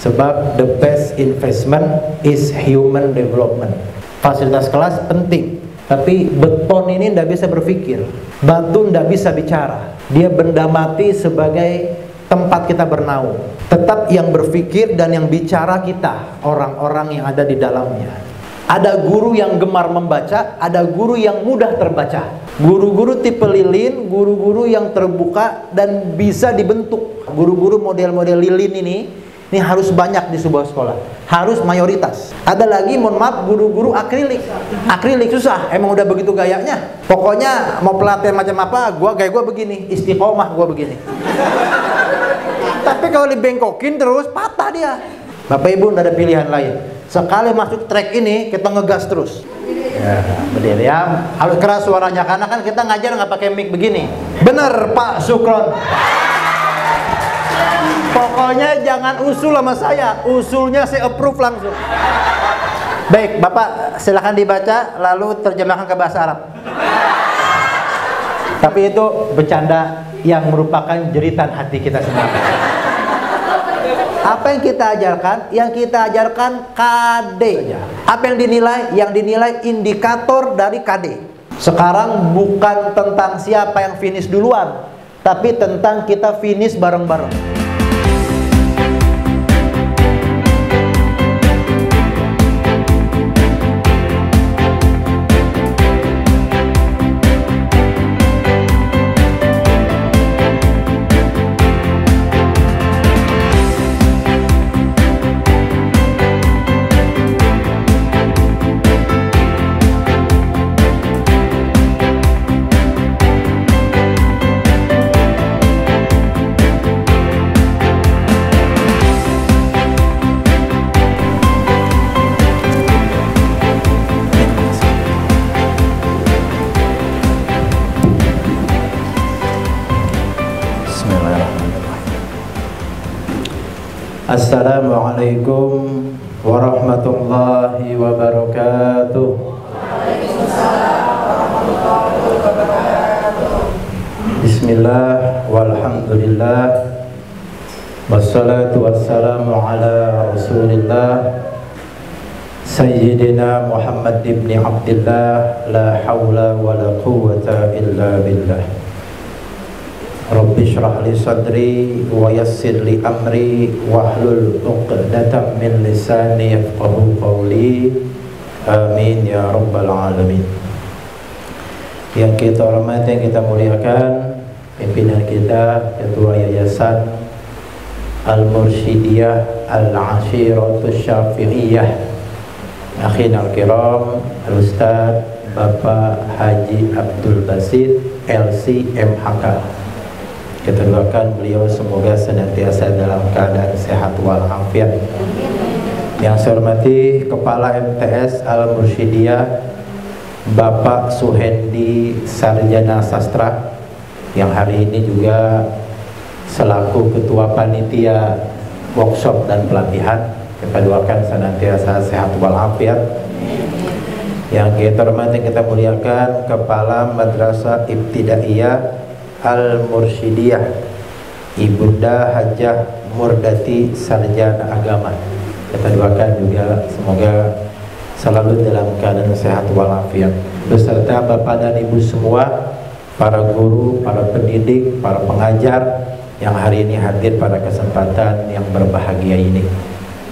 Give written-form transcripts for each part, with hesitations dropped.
Sebab the best investment is human development. Fasilitas kelas penting, tapi beton ini tidak bisa berpikir, batu tidak bisa bicara. Dia benda mati sebagai tempat kita bernaung. Tetap yang berpikir dan yang bicara kita, orang-orang yang ada di dalamnya. Ada guru yang gemar membaca, ada guru yang mudah terbaca. Guru-guru tipe lilin, guru-guru yang terbuka dan bisa dibentuk. Guru-guru model-model lilin ini harus banyak di sebuah sekolah, harus mayoritas. Ada lagi, mohon maaf, guru-guru akrilik. Akrilik susah, emang udah begitu gayanya. Pokoknya mau pelatihan macam apa, gaya gua begini, istiqomah gua begini. Tapi kalau dibengkokin terus, patah dia. Bapak Ibu nggak ada pilihan lain. Sekali masuk track ini, kita ngegas terus. Ya, berdiri ya. Harus keras suaranya, karena kan kita ngajar nggak pakai mic begini. Bener Pak Sukron. Pokoknya jangan usul sama saya, usulnya saya approve langsung. Baik, Bapak silakan dibaca, lalu terjemahkan ke bahasa Arab. Tapi itu bercanda yang merupakan jeritan hati kita semua. Apa yang kita ajarkan? Yang kita ajarkan KD. Apa yang dinilai? Yang dinilai indikator dari KD. Sekarang bukan tentang siapa yang finish duluan, tapi tentang kita finish bareng-bareng. Assalamualaikum warahmatullahi wabarakatuh. Bismillah walhamdulillah, wassalatu wassalamu ala rasulillah Sayyidina Muhammad ibn Abdillah, la hawla wa la quwwata illa billah. Rabbi shrah li sadri wa yassir li amri wahlul 'uqdatam min lisani yafqahu qawli. Amin ya rabbal alamin. Yang kita hormati, yang kita muliakan, pimpinan kita, Ketua Yayasan Al-Mursyidiyah Al-Ashiratus Syafi'iyah, akhina al-kiram, Al-Ustaz Bapak Haji Abdul Basit LC MHK. Kita doakan beliau semoga senantiasa dalam keadaan sehat walafiat. Yang saya hormati Kepala MTS Al-Mursyidiyah Bapak Suhendi Sarjana Sastra, yang hari ini juga selaku Ketua Panitia Workshop dan Pelatihan. Kita doakan senantiasa sehat walafiat. Yang kita hormati, kita muliakan Kepala Madrasah Ibtidaiyah Al-Mursyidiyah Ibunda Hajah Murdati Sarjana Agama. Kita doakan juga semoga selalu dalam keadaan sehat walafiat, beserta Bapak dan Ibu semua, para guru, para pendidik, para pengajar yang hari ini hadir pada kesempatan yang berbahagia ini.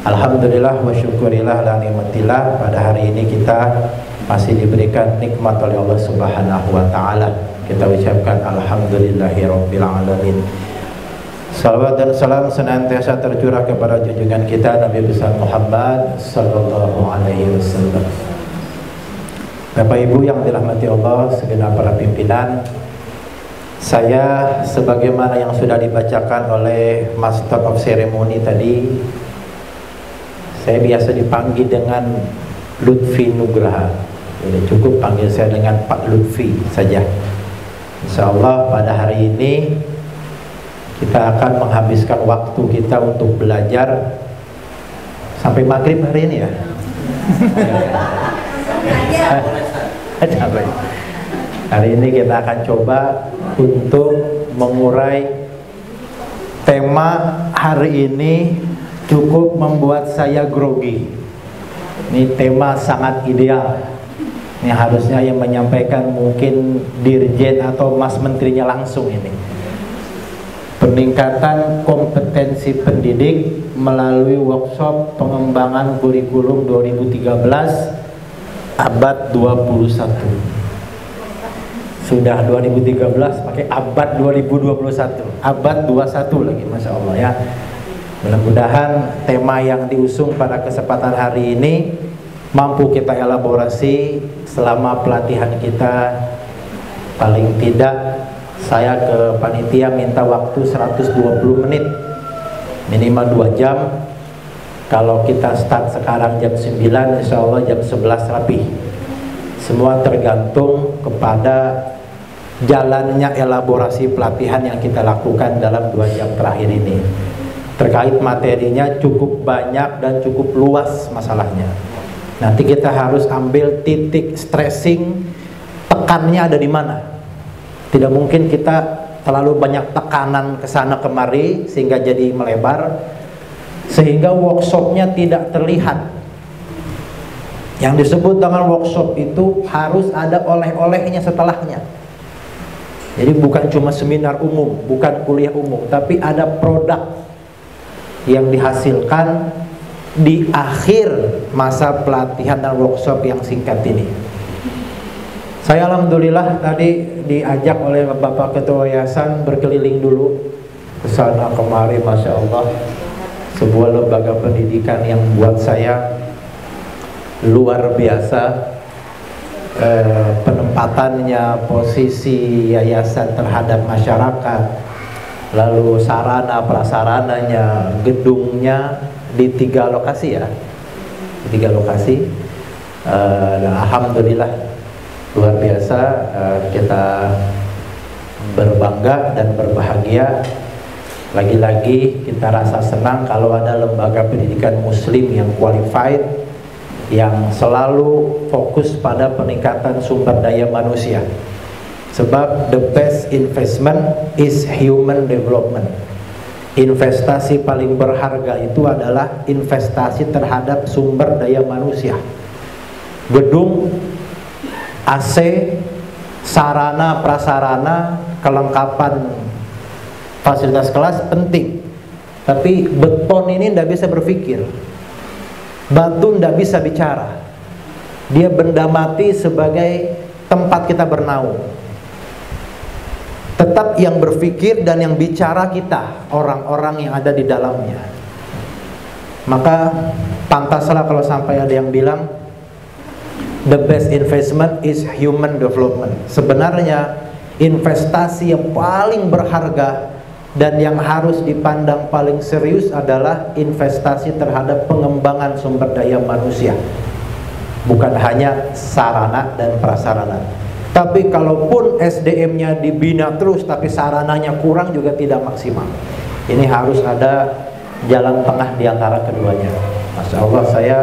Alhamdulillah wa syukurillah la nikmatillah, pada hari ini kita masih diberikan nikmat oleh Allah Subhanahu wa taala. Kita ucapkan alhamdulillahirabbil alamin. Salawat dan salam senantiasa tercurah kepada junjungan kita Nabi besar Muhammad sallallahu alaihi wasallam. Bapak Ibu yang dirahmati Allah, segenap para pimpinan, saya sebagaimana yang sudah dibacakan oleh Master of Ceremony tadi, saya biasa dipanggil dengan Lutfi Nugraha. Jadi cukup panggil saya dengan Pak Lutfi saja. Insyaallah pada hari ini kita akan menghabiskan waktu kita untuk belajar sampai maghrib hari ini ya. Hari ini kita akan coba untuk mengurai tema hari ini, cukup membuat saya grogi. Ini tema sangat ideal. Ini harusnya yang menyampaikan mungkin dirjen atau mas menterinya langsung ini. Peningkatan kompetensi pendidik melalui workshop pengembangan kurikulum 2013 abad 21. Sudah 2013 pakai abad 2021, abad 21 lagi, Masya Allah ya. Mudah-mudahan tema yang diusung pada kesempatan hari ini mampu kita elaborasi selama pelatihan kita. Paling tidak saya ke panitia minta waktu 120 menit, minimal 2 jam. Kalau kita start sekarang jam 9, insya Allah jam 11 rapi. Semua tergantung kepada jalannya elaborasi pelatihan yang kita lakukan dalam 2 jam terakhir ini. Terkait materinya cukup banyak dan cukup luas masalahnya. Nanti kita harus ambil titik stressing, tekannya ada di mana. Tidak mungkin kita terlalu banyak tekanan ke sana kemari sehingga jadi melebar, sehingga workshopnya tidak terlihat. Yang disebut dengan workshop itu harus ada oleh-olehnya setelahnya. Jadi bukan cuma seminar umum, bukan kuliah umum, tapi ada produk yang dihasilkan di akhir masa pelatihan dan workshop yang singkat ini. Saya alhamdulillah tadi diajak oleh Bapak Ketua Yayasan berkeliling dulu ke sana kemari, Masya Allah. Sebuah lembaga pendidikan yang buat saya luar biasa. Penempatannya, posisi yayasan terhadap masyarakat, lalu sarana prasarananya, gedungnya di 3 lokasi ya, di 3 lokasi. Alhamdulillah luar biasa. Kita berbangga dan berbahagia. Lagi-lagi kita rasa senang kalau ada lembaga pendidikan muslim yang qualified, yang selalu fokus pada peningkatan sumber daya manusia. Sebab the best investment is human development. Investasi paling berharga itu adalah investasi terhadap sumber daya manusia. Gedung, AC, sarana prasarana, kelengkapan fasilitas kelas penting. Tapi beton ini tidak bisa berpikir. Batu tidak bisa bicara. Dia benda mati sebagai tempat kita bernaung. Tetap yang berpikir dan yang bicara kita, orang-orang yang ada di dalamnya. Maka pantaslah kalau sampai ada yang bilang the best investment is human development. Sebenarnya investasi yang paling berharga dan yang harus dipandang paling serius adalah investasi terhadap pengembangan sumber daya manusia, bukan hanya sarana dan prasarana. Tapi kalaupun SDM-nya dibina terus tapi sarananya kurang juga tidak maksimal. Ini harus ada jalan tengah di antara keduanya. Masya Allah, saya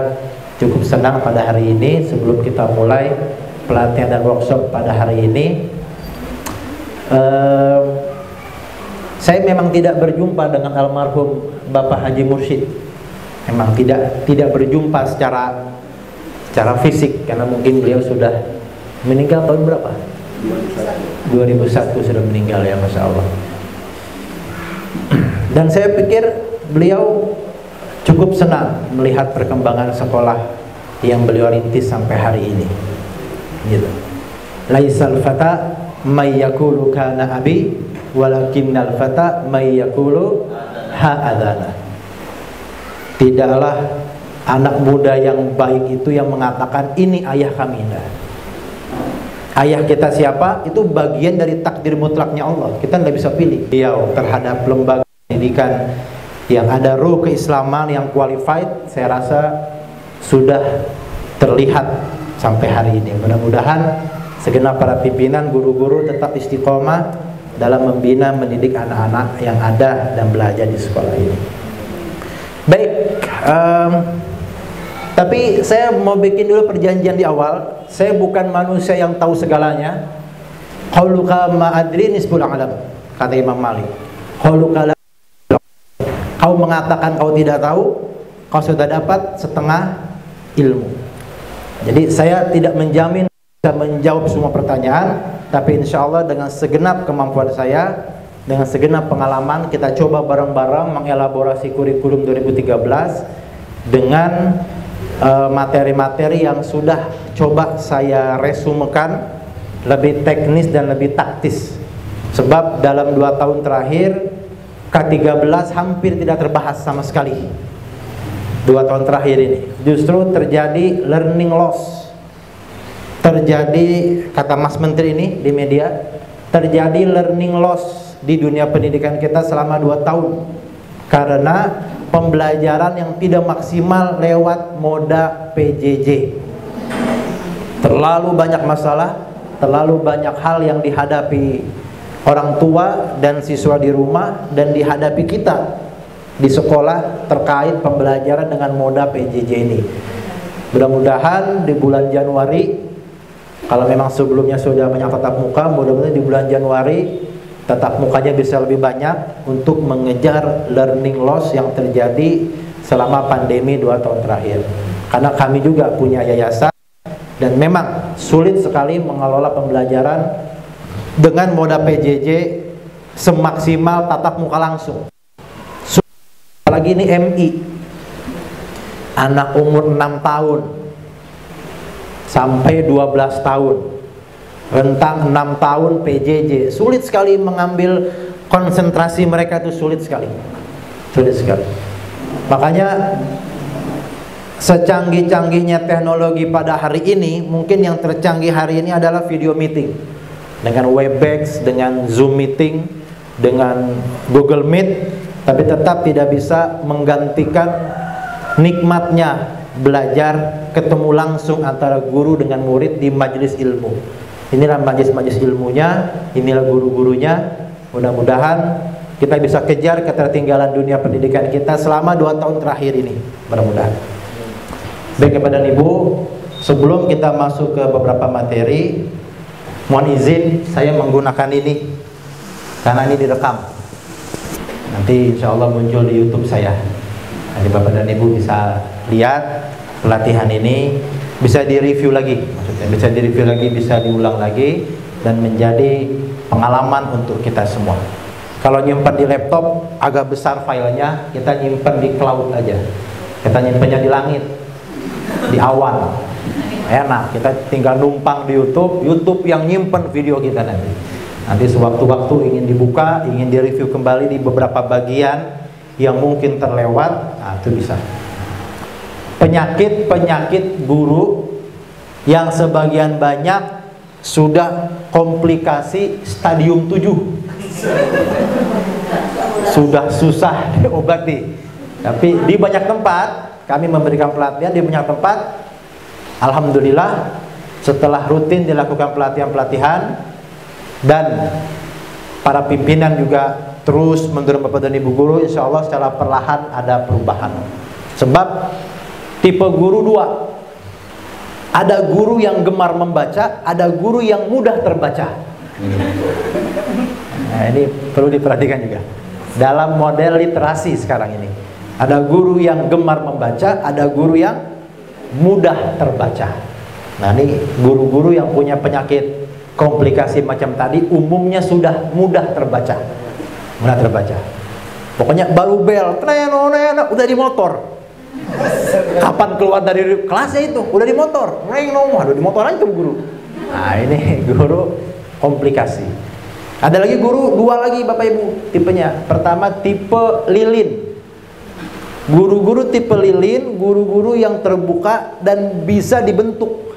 cukup senang pada hari ini. Sebelum kita mulai pelatihan dan workshop pada hari ini, saya memang tidak berjumpa dengan almarhum Bapak Haji Mursyid. Memang tidak berjumpa secara fisik karena mungkin beliau sudah meninggal tahun berapa? 2001 sudah meninggal ya, Masya Allah. Dan saya pikir beliau cukup senang melihat perkembangan sekolah yang beliau rintis sampai hari ini. Gitu. Laisal fata may yaqulu kana abi walakinnal fata may yaqulu ha'adana. Tidaklah anak muda yang baik itu yang mengatakan ini ayah kami. Enggak. Ayah kita siapa? Itu bagian dari takdir mutlaknya Allah. Kita tidak bisa pilih. Beliau terhadap lembaga pendidikan yang ada ruh keislaman yang qualified, saya rasa sudah terlihat sampai hari ini. Mudah-mudahan segenap para pimpinan, guru-guru tetap istiqomah dalam membina, mendidik anak-anak yang ada dan belajar di sekolah ini. Baik, tapi saya mau bikin dulu perjanjian di awal. Saya bukan manusia yang tahu segalanya. Qauluka ma adri nisbul alam, kata Imam Malik. Qauluka la. Kau mengatakan kau tidak tahu, kau sudah dapat setengah ilmu. Jadi saya tidak menjamin bisa menjawab semua pertanyaan, tapi insya Allah dengan segenap kemampuan saya, dengan segenap pengalaman, kita coba bareng-bareng mengelaborasi kurikulum 2013 dengan materi-materi yang sudah coba saya resumekan, lebih teknis dan lebih taktis. Sebab dalam 2 tahun terakhir K13 hampir tidak terbahas sama sekali. 2 tahun terakhir ini justru terjadi learning loss. Terjadi, kata Mas Menteri ini di media, terjadi learning loss di dunia pendidikan kita selama 2 tahun karena pembelajaran yang tidak maksimal lewat moda PJJ. Terlalu banyak masalah, terlalu banyak hal yang dihadapi orang tua dan siswa di rumah dan dihadapi kita di sekolah terkait pembelajaran dengan moda PJJ ini. Mudah-mudahan di bulan Januari, kalau memang sebelumnya sudah banyak tatap muka, mudah-mudahan di bulan Januari tatap mukanya bisa lebih banyak untuk mengejar learning loss yang terjadi selama pandemi 2 tahun terakhir. Karena kami juga punya yayasan dan memang sulit sekali mengelola pembelajaran dengan moda PJJ semaksimal tatap muka langsung. Apalagi ini MI, anak umur 6 tahun sampai 12 tahun, rentang 6 tahun PJJ, sulit sekali mengambil konsentrasi mereka, itu sulit sekali. Makanya secanggih-canggihnya teknologi pada hari ini, mungkin yang tercanggih hari ini adalah video meeting dengan Webex, dengan Zoom meeting, dengan Google Meet, tapi tetap tidak bisa menggantikan nikmatnya belajar ketemu langsung antara guru dengan murid di majelis ilmu. Inilah majelis-majelis ilmunya, inilah guru-gurunya. Mudah-mudahan kita bisa kejar ketertinggalan dunia pendidikan kita selama 2 tahun terakhir ini, mudah-mudahan. Baik Bapak dan Ibu, sebelum kita masuk ke beberapa materi, mohon izin saya menggunakan ini karena ini direkam. Nanti insya Allah muncul di YouTube saya. Nanti Bapak dan Ibu bisa lihat pelatihan ini, bisa direview lagi, maksudnya bisa direview lagi, bisa diulang lagi, dan menjadi pengalaman untuk kita semua. Kalau nyimpan di laptop agak besar filenya, kita nyimpan di cloud aja. Kita nyimpannya di langit, di awan. Enak, kita tinggal numpang di YouTube yang nyimpan video kita nanti. Nanti sewaktu-waktu ingin dibuka, ingin direview kembali di beberapa bagian yang mungkin terlewat, nah itu bisa. Penyakit guru yang sebagian banyak sudah komplikasi stadium 7, sudah susah diobati. Tapi di banyak tempat kami memberikan pelatihan, di banyak tempat alhamdulillah setelah rutin dilakukan pelatihan-pelatihan dan para pimpinan juga terus mendorong Bapak dan Ibu guru, insya Allah secara perlahan ada perubahan. Sebab tipe guru 2, ada guru yang gemar membaca, ada guru yang mudah terbaca. Nah, ini perlu diperhatikan juga dalam model literasi sekarang ini. Ada guru yang gemar membaca, ada guru yang mudah terbaca. Nah, ini guru-guru yang punya penyakit komplikasi macam tadi umumnya sudah mudah terbaca. Pokoknya baru bel, udah di motor. Kapan keluar dari kelasnya itu udah di motor, aduh di motor aja tuh guru. Nah ini guru komplikasi. Ada lagi guru 2 lagi Bapak Ibu tipenya. Pertama tipe lilin. Guru-guru tipe lilin, guru-guru yang terbuka dan bisa dibentuk.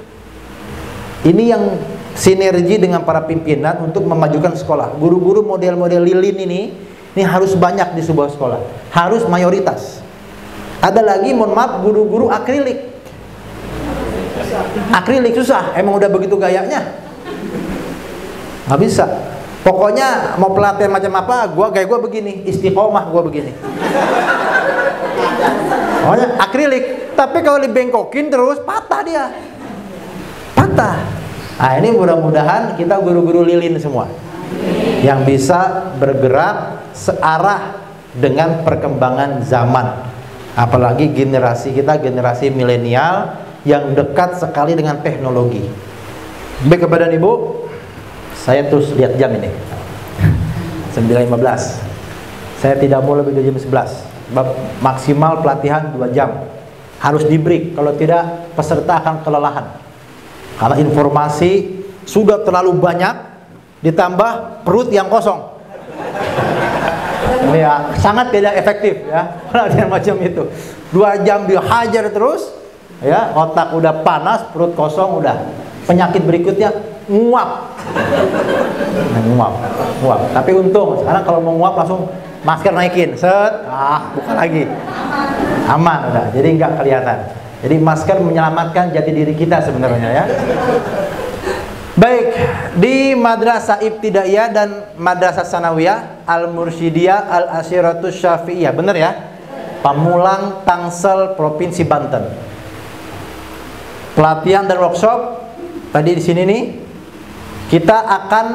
Ini yang sinergi dengan para pimpinan untuk memajukan sekolah. Guru-guru model-model lilin ini harus banyak di sebuah sekolah, harus mayoritas. Ada lagi, mohon maaf, guru-guru akrilik. Akrilik susah, emang udah begitu gayanya, nggak bisa. Pokoknya mau pelatihan macam apa, gaya gua begini, istiqomah gua begini. Pokoknya akrilik. Tapi kalau dibengkokin terus patah dia, patah. Nah ini mudah-mudahan kita guru-guru lilin semua yang bisa bergerak searah dengan perkembangan zaman. Apalagi generasi kita, generasi milenial yang dekat sekali dengan teknologi. Baik kepada Ibu, saya terus lihat jam ini 9.15. Saya tidak mau lebih dari jam 11. Maksimal pelatihan 2 jam. Harus di break, kalau tidak peserta akan kelelahan. Karena informasi sudah terlalu banyak, ditambah perut yang kosong. Ini ya, sangat tidak efektif ya, pelatihan macam itu. 2 jam dihajar terus, ya, otak udah panas, perut kosong udah. Penyakit berikutnya nguap. Nguap. Tapi untung sekarang kalau mau nguap langsung masker naikin, set, buka lagi. Aman udah, jadi nggak kelihatan. Jadi masker menyelamatkan jati diri kita sebenarnya ya. Baik, di Madrasah Ibtidaiyah dan Madrasah Sanawiyah Al-Mursyidiyah Al-Asyiratus Syafi'iyah, benar ya? Pamulang, Tangsel, Provinsi Banten. Pelatihan dan workshop tadi di sini nih. Kita akan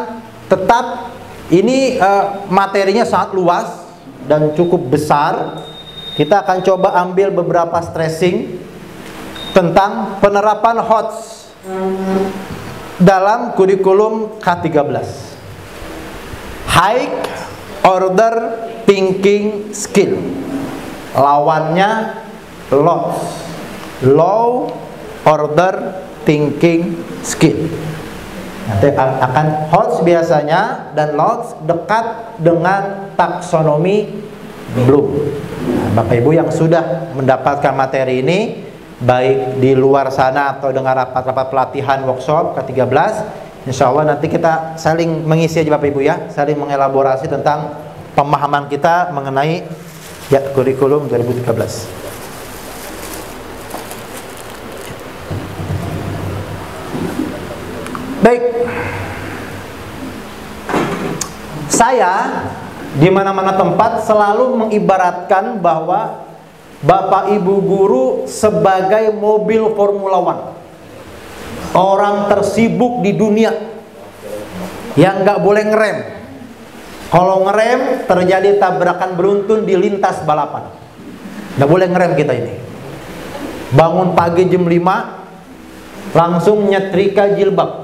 tetap ini materinya sangat luas dan cukup besar. Kita akan coba ambil beberapa stressing tentang penerapan HOTS dalam kurikulum K13. High Order Thinking Skill. Lawannya LOTS, Low Order Thinking Skill. Nanti akan HOTS biasanya dan LOTS dekat dengan taksonomi Bloom. Bapak Ibu yang sudah mendapatkan materi ini, baik di luar sana atau dengan rapat-rapat pelatihan workshop K13, insya Allah nanti kita saling mengisi aja Bapak Ibu ya, saling mengelaborasi tentang pemahaman kita mengenai ya kurikulum 2013. Baik, saya di mana-mana tempat selalu mengibaratkan bahwa Bapak Ibu guru sebagai mobil Formula One, orang tersibuk di dunia yang nggak boleh ngerem. Kalau ngerem terjadi tabrakan beruntun di lintas balapan. Nggak boleh ngerem kita ini. Bangun pagi jam 5 langsung nyetrika jilbab.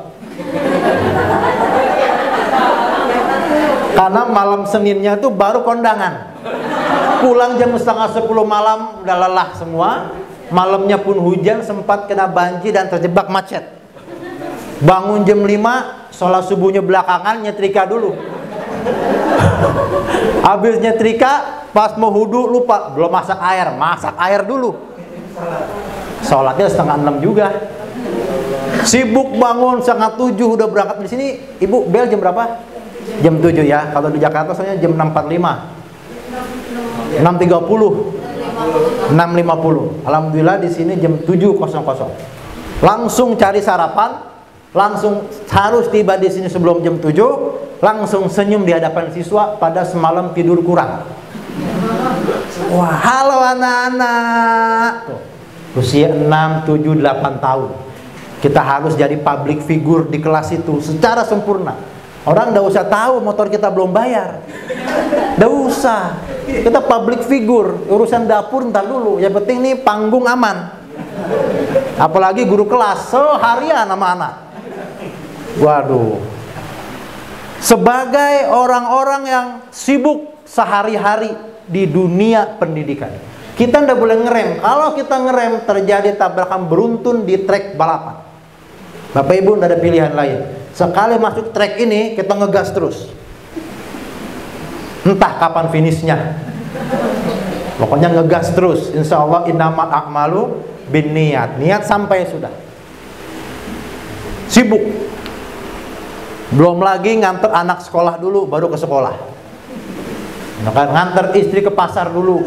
Karena malam Seninnya itu baru kondangan. Pulang jam setengah 10 malam udah lelah semua. Malamnya pun hujan, sempat kena banjir dan terjebak macet. Bangun jam 5, sholat subuhnya belakangan, nyetrika dulu. Habis nyetrika, pas mau wudu lupa, belum masak air dulu. Sholatnya setengah 6 juga. Sibuk bangun setengah 7 udah berangkat di sini. Ibu bel jam berapa? Jam 7 ya. Kalau di Jakarta soalnya jam 6.45. 6.30. 6.50. Alhamdulillah di sini jam 7.00. Langsung cari sarapan, langsung harus tiba di sini sebelum jam 7, langsung senyum di hadapan siswa pada semalam tidur kurang. Wah, halo anak-anak. Usia 6, 7, 8 tahun. Kita harus jadi public figure di kelas itu secara sempurna. Orang nggak usah tahu motor kita belum bayar. Nggak usah. Kita public figure. Urusan dapur ntar dulu. Yang penting nih panggung aman. Apalagi guru kelas seharian sama anak. Waduh. Sebagai orang-orang yang sibuk sehari-hari di dunia pendidikan, kita nggak boleh ngerem. Kalau kita ngerem terjadi tabrakan beruntun di trek balapan. Bapak Ibu nggak ada pilihan lain. Sekali masuk trek ini kita ngegas terus. Entah kapan finishnya. Pokoknya ngegas terus. Insya Allah innamal a'malu binniyat. Niat sampai sudah. Sibuk. Belum lagi nganter anak sekolah dulu baru ke sekolah. Nganter istri ke pasar dulu.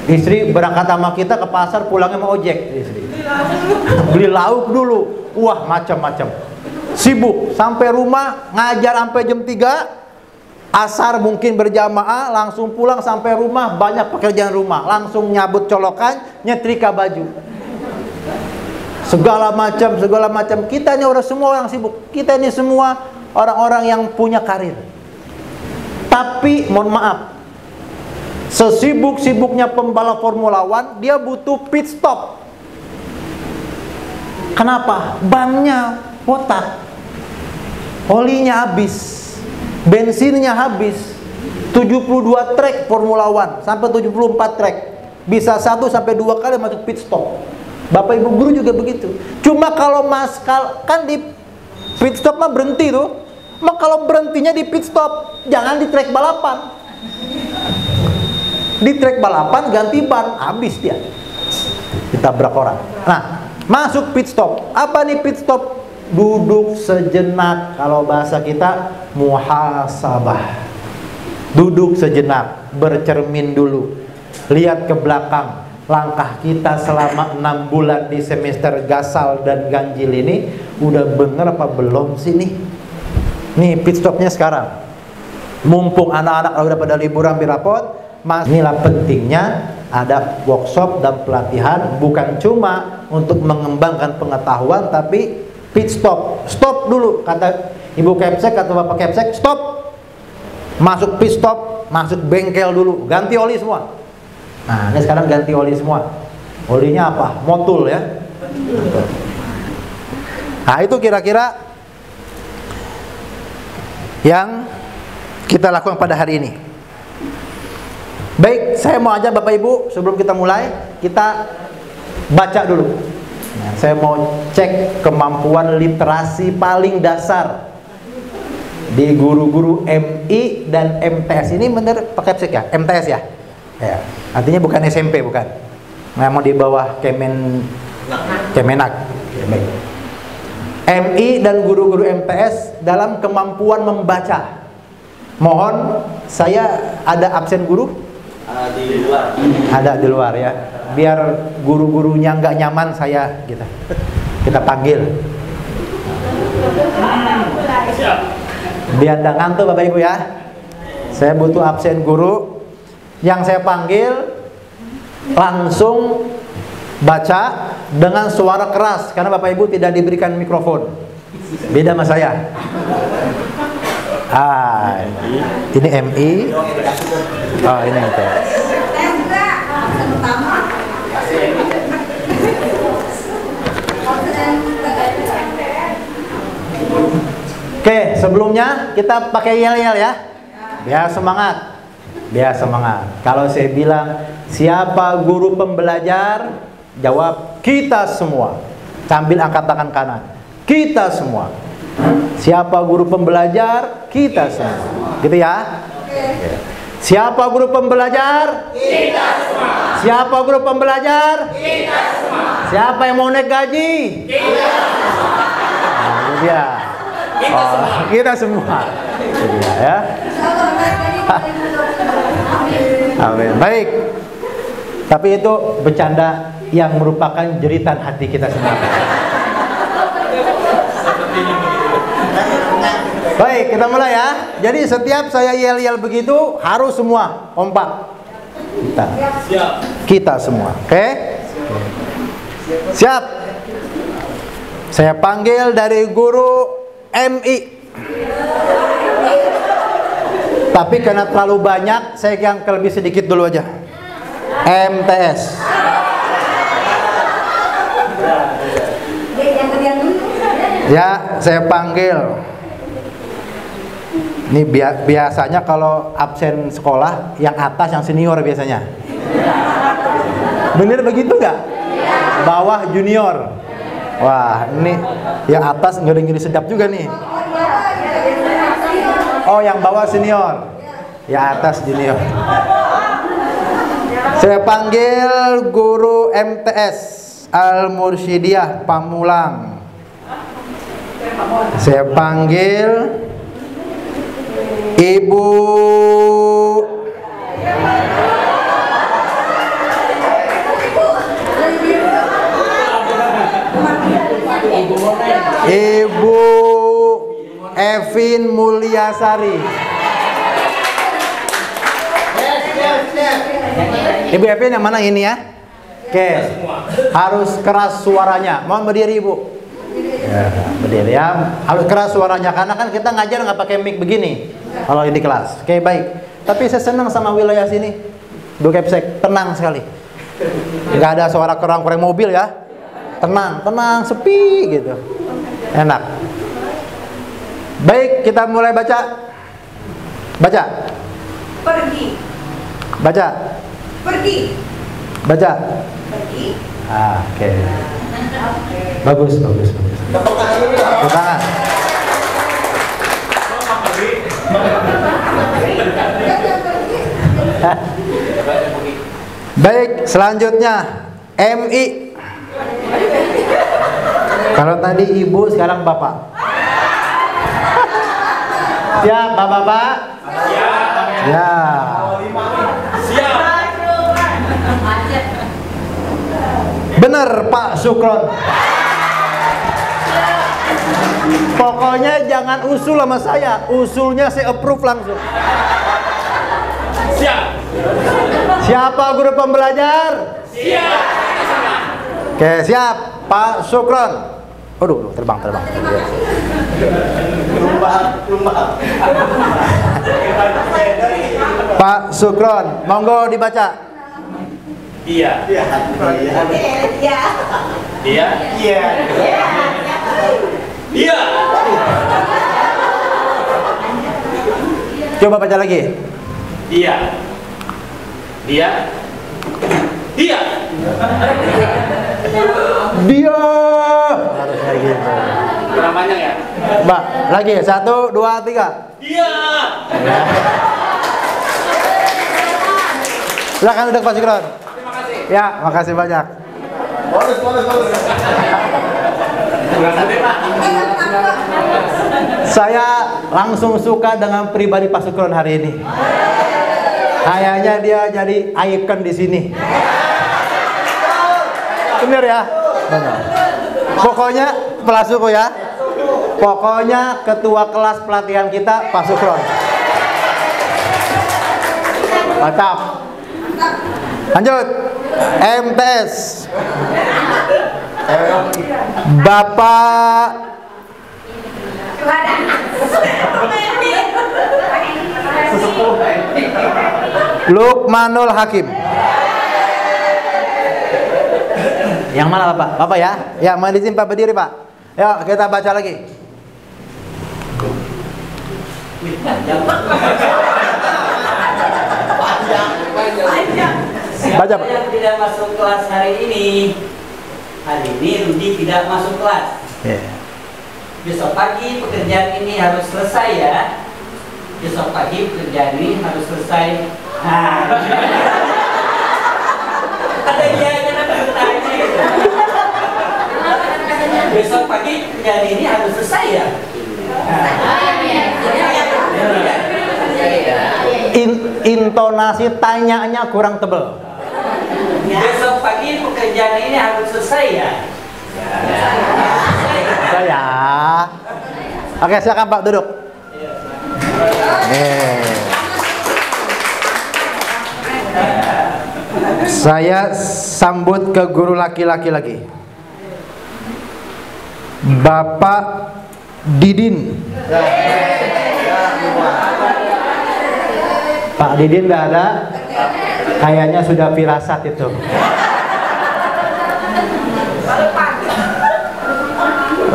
Istri berangkat sama kita ke pasar, pulangnya mau ojek istri. Beli lauk dulu. Wah, macam-macam. Sibuk sampai rumah ngajar sampai jam 3. Asar mungkin berjamaah, langsung pulang sampai rumah banyak pekerjaan rumah, langsung nyabut colokan, nyetrika baju. Segala macam. Kita ini orang semua orang sibuk. Kita ini semua orang-orang yang punya karir. Tapi mohon maaf, Sesibuk-sibuknya pembalap Formula One, dia butuh pit stop. Kenapa? Bannya kotak, olinya habis, bensinnya habis. 72 trek Formula One sampai 74 trek, bisa 1 sampai 2 kali masuk pit stop. Bapak Ibu guru juga begitu. Cuma kalau kan di pit stop mah berhenti tuh. Maka kalau berhentinya di pit stop, jangan di trek balapan. Di trek balapan ganti ban, habis dia, ditabrak orang. Nah, masuk pit stop. Apa nih pit stop? Duduk sejenak. Kalau bahasa kita muhasabah. Duduk sejenak, bercermin dulu, lihat ke belakang. Langkah kita selama 6 bulan di semester gasal dan ganjil ini udah bener apa belum sih nih? Nih pit stopnya sekarang. Mumpung anak-anak udah pada liburan birapot, inilah pentingnya ada workshop dan pelatihan, bukan cuma untuk mengembangkan pengetahuan, tapi pit stop. Stop dulu, kata Ibu Kepsek atau Bapak Kepsek, stop. Masuk pit stop, masuk bengkel dulu, ganti oli semua. Nah, ini sekarang ganti oli semua. Olinya apa? Motul ya. Nah, itu kira-kira yang kita lakukan pada hari ini. Baik, saya mau ajak Bapak Ibu sebelum kita mulai, kita baca dulu. Nah, saya mau cek kemampuan literasi paling dasar di guru-guru MI dan MTS. Ini bener pakai cek ya? MTS ya? Ya. Artinya bukan SMP, bukan. Memang di bawah Kemenak. Baik. MI dan guru-guru MTS dalam kemampuan membaca. Mohon, saya ada absen guru? Di luar. Ada di luar ya. Biar guru-gurunya nggak nyaman, saya kita panggil. Biar nggak ngantuk Bapak Ibu ya. Saya butuh absen guru. Yang saya panggil langsung baca dengan suara keras, karena Bapak Ibu tidak diberikan mikrofon. Beda sama saya. Ini MI. Oh, ini itu. Oke, sebelumnya kita pakai yel-yel ya. Biar semangat. Biar semangat. Kalau saya bilang siapa guru pembelajar, jawab kita semua. Sambil angkat tangan kanan. Kita semua. Siapa guru pembelajar? Kita semua. Gitu ya? Siapa guru pembelajar? Kita semua. Siapa guru pembelajar? Kita semua. Siapa yang mau naik gaji? Kita semua. Nah, itu dia. Kita semua. Itu dia ya. Amin. Baik. Tapi itu bercanda yang merupakan jeritan hati kita semua. Baik, kita mulai ya. Jadi setiap saya yel-yel begitu harus semua kompak. Kita semua. Oke? Siap. Saya panggil dari guru MI. Tapi karena terlalu banyak, saya yang lebih sedikit dulu aja. MTS. Ya, saya panggil. Ini biasanya kalau absen sekolah, yang atas yang senior biasanya. Bener begitu nggak? Bawah junior. Wah, ini yang atas ngeri-ngeri sedap juga nih. Oh, yang bawah senior, yang atas junior. Saya panggil guru MTS Al-Mursyidiyah Pamulang. Saya panggil Ibu Evin Mulyasari. Ibu Evin yang mana ini ya? Oke, harus keras suaranya. Mohon berdiri Ibu. Ya, berdiri ya. Harus keras suaranya karena kan kita ngajar nggak pakai mic begini kalau di kelas. Oke, baik. Tapi saya senang sama wilayah sini. Do kepsek, tenang sekali. Nggak ada suara korang-korang mobil ya. Tenang, tenang, sepi gitu. Enak. Baik, kita mulai baca. Baca. Pergi. Baca. Pergi. Baca. Pergi. Oke. Bagus, bagus, bagus. Tepuk tangan. Baik, selanjutnya MI. Kalau tadi ibu, sekarang bapak. Siap, bapak-bapak? Siap. Ya. Siap. Bener, Pak Sukron. Pokoknya jangan usul sama saya. Usulnya saya approve langsung. Siap. Siapa guru pembelajar? Siap. Oke, siap. Pak Sukron. Aduh, terbang. Pak Sukron, monggo dibaca. Dia. Ya. Dia. Dia. Coba baca lagi. Dia. Dia. Dia. Dia. Harus kayak gitu. Kurang banyak ya? Mbak, lagi 1, 2, 3. Dia. Silakan duduk Pak Sukron. Terima kasih. Ya, makasih banyak. Bonus. Terima kasih, Pak. Saya langsung suka dengan pribadi Pak Sukron hari ini. Kayaknya dia jadi ikon di sini. Bener ya? Benar. Pokoknya Pak Suko ya. Pokoknya ketua kelas pelatihan kita Pak Sukron. Mantap. Lanjut. MTS. Bapak Lukmanul Hakim. Yang mana Bapak? Bapak ya? Ya, mau izin Pak berdiri Pak. Yuk kita baca lagi. Baca Pak. Yang tidak masuk kelas hari ini Rudi tidak masuk kelas. Besok pagi pekerjaan ini harus selesai ya. Besok pagi pekerjaan ini harus selesai. Ada ianya nanti bertanya gitu. Besok pagi pekerjaan ini harus selesai ya. Intonasi tanyanya kurang tebel. Besok pagi pekerjaan ini harus selesai ya. Saya. Oke, silakan Pak duduk. Saya sambut ke guru laki-laki lagi. Bapak Didin. Pak Didin nggak ada. Kayaknya sudah firasat itu.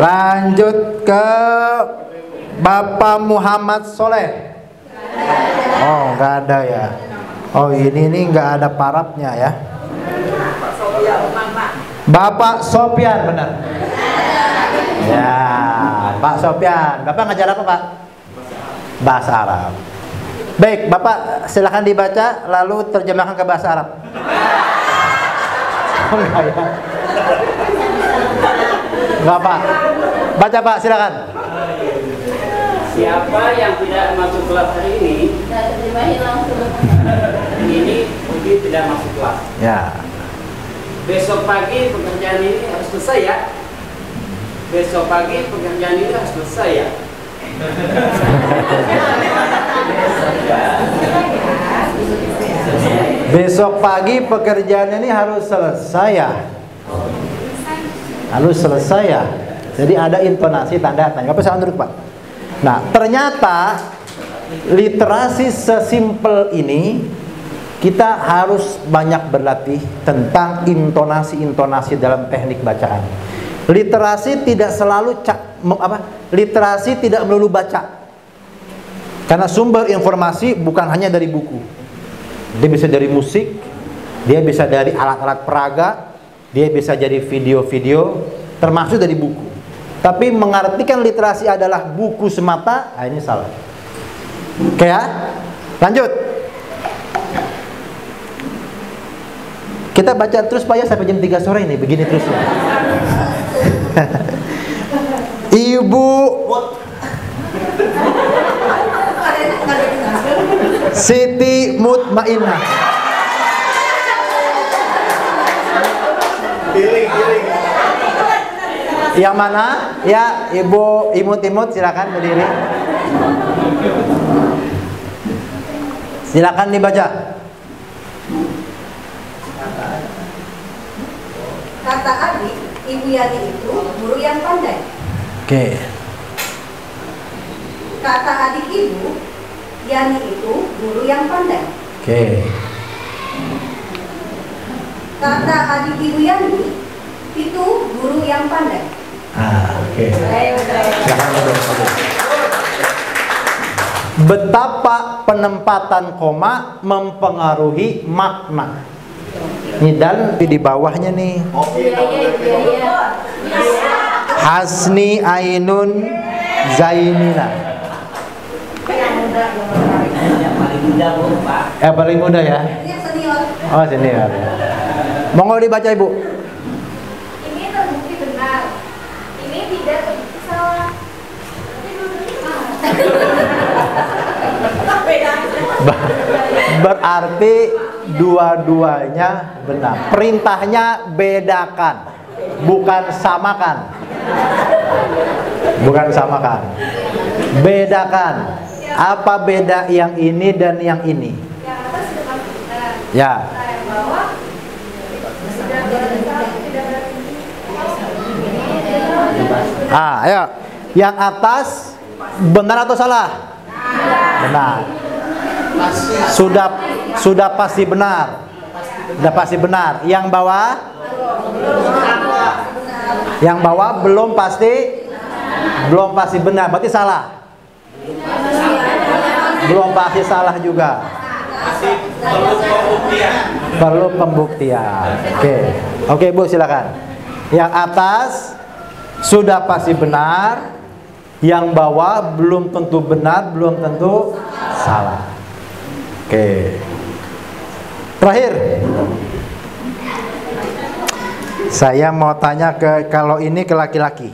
Lanjut ke Bapak Muhammad Soleh. Oh, nggak ada ya. Oh, ini nggak ada parapnya ya. Bapak Sopyan, benar. Ya, Pak Sopyan. Bapak ngajar apa Pak? Bahasa Arab. Baik, Bapak silakan dibaca lalu terjemahkan ke bahasa Arab. Oh, enggak ya. Enggak Pak. Baca Pak, silakan. Siapa yang tidak masuk kelas hari ini? Ini Rudi tidak masuk kelas. Ya. Besok pagi pekerjaan ini harus selesai ya. Besok pagi pekerjaan ini harus selesai ya. Besok pagi pekerjaan ini harus selesai ya. Harus selesai ya. Jadi ada intonasi tanda tanya. Apa saya duduk Pak? Nah, ternyata literasi sesimpel ini kita harus banyak berlatih tentang intonasi-intonasi dalam teknik bacaan. Literasi tidak selalu literasi tidak melulu baca. Karena sumber informasi bukan hanya dari buku. Dia bisa dari musik, dia bisa dari alat-alat peraga, dia bisa jadi video-video, termasuk dari buku. Tapi mengartikan literasi adalah buku semata, ini salah. Oke ya? Lanjut. Kita baca terus Pak ya sampai jam 3 sore ini, begini terus ya. Ibu Siti Mutmainah. Yang mana? Ya, Ibu Imut-Imut silakan berdiri. Silakan dibaca. Kata adik, Ibu Yani itu guru yang pandai. Oke. Kata adik ibu, Yani itu guru yang pandai. Oke. Kata adik ibu Yani itu guru yang pandai. Oke. Silakan duduk. Betapa penempatan koma mempengaruhi makna. Ini dan di bawahnya nih. Hasni Ainun Zainina. Yang paling muda Bu, Pak. Paling muda ya. Ini yang senior. Oh senior. Monggo dibaca Ibu. Ini terbukti benar. Ini tidak terbukti salah. Berarti dua-duanya benar. Perintahnya bedakan, bukan samakan. Bukan samakan. Bedakan. Apa beda yang ini dan yang ini? Yang atas sudah pasti benar. Ya. Nah, yang bawah sudah benar. Ayo. Yang atas benar atau salah? Benar. Sudah pasti benar. Sudah pasti benar. Yang bawah? Yang bawah belum pasti benar. Berarti salah. Belum pasti salah juga. Perlu pembuktian. Oke Bu silakan. Yang atas sudah pasti benar. Yang bawah belum tentu benar, belum tentu salah. Oke. Terakhir, saya mau tanya kalau ini ke laki-laki.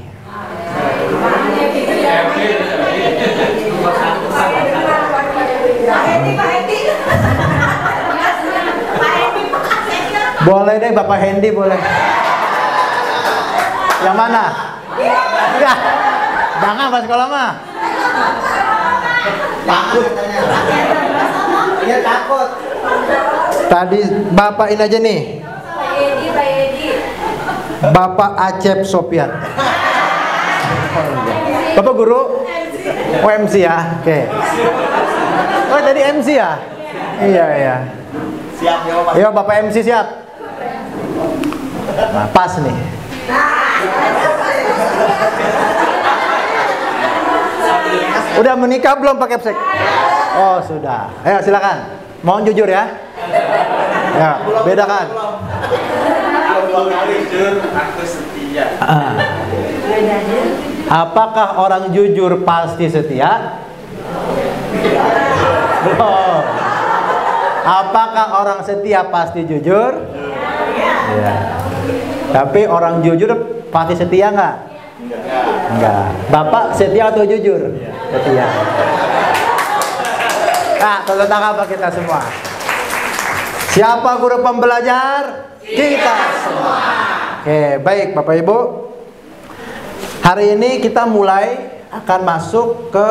Boleh deh Bapak Hendy boleh. Yang mana? Enggak. Jangan pas sekolah mah. Takut. Dia takut. Tadi Bapak ini aja nih. Pak Edi. Bapak Acep Sopian. Bapak guru? Oh MC ya? Oke. Oh tadi MC ya? Iya. Siap ya Pak. Yo Bapak MC siap. Nah, pas nih. Udah menikah belum pakai Capsek? Oh sudah. Ayo silakan. Mohon jujur ya. Ya bedakan. Jujur, aku setia. Apakah orang jujur pasti setia? Belum. Apakah orang setia pasti jujur? Ya. Tapi orang jujur pasti setia nggak? Enggak. Bapak setia atau jujur? Setia. Nah, tepuk tangan bagi kita semua. Siapa guru pembelajar? Kita semua. Oke, baik Bapak Ibu. Hari ini kita mulai akan masuk ke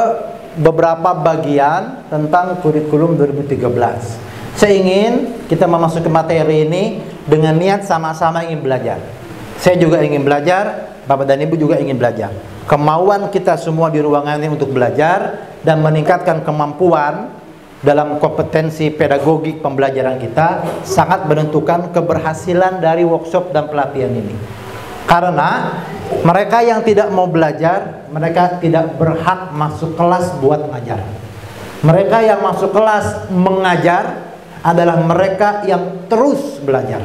beberapa bagian tentang kurikulum 2013. Saya ingin kita memasuki materi ini dengan niat sama-sama ingin belajar. Saya juga ingin belajar, Bapak dan Ibu juga ingin belajar. Kemauan kita semua di ruangan ini untuk belajar dan meningkatkan kemampuan dalam kompetensi pedagogik pembelajaran kita sangat menentukan keberhasilan dari workshop dan pelatihan ini. Karena mereka yang tidak mau belajar, mereka tidak berhak masuk kelas buat mengajar. Mereka yang masuk kelas mengajar adalah mereka yang terus belajar.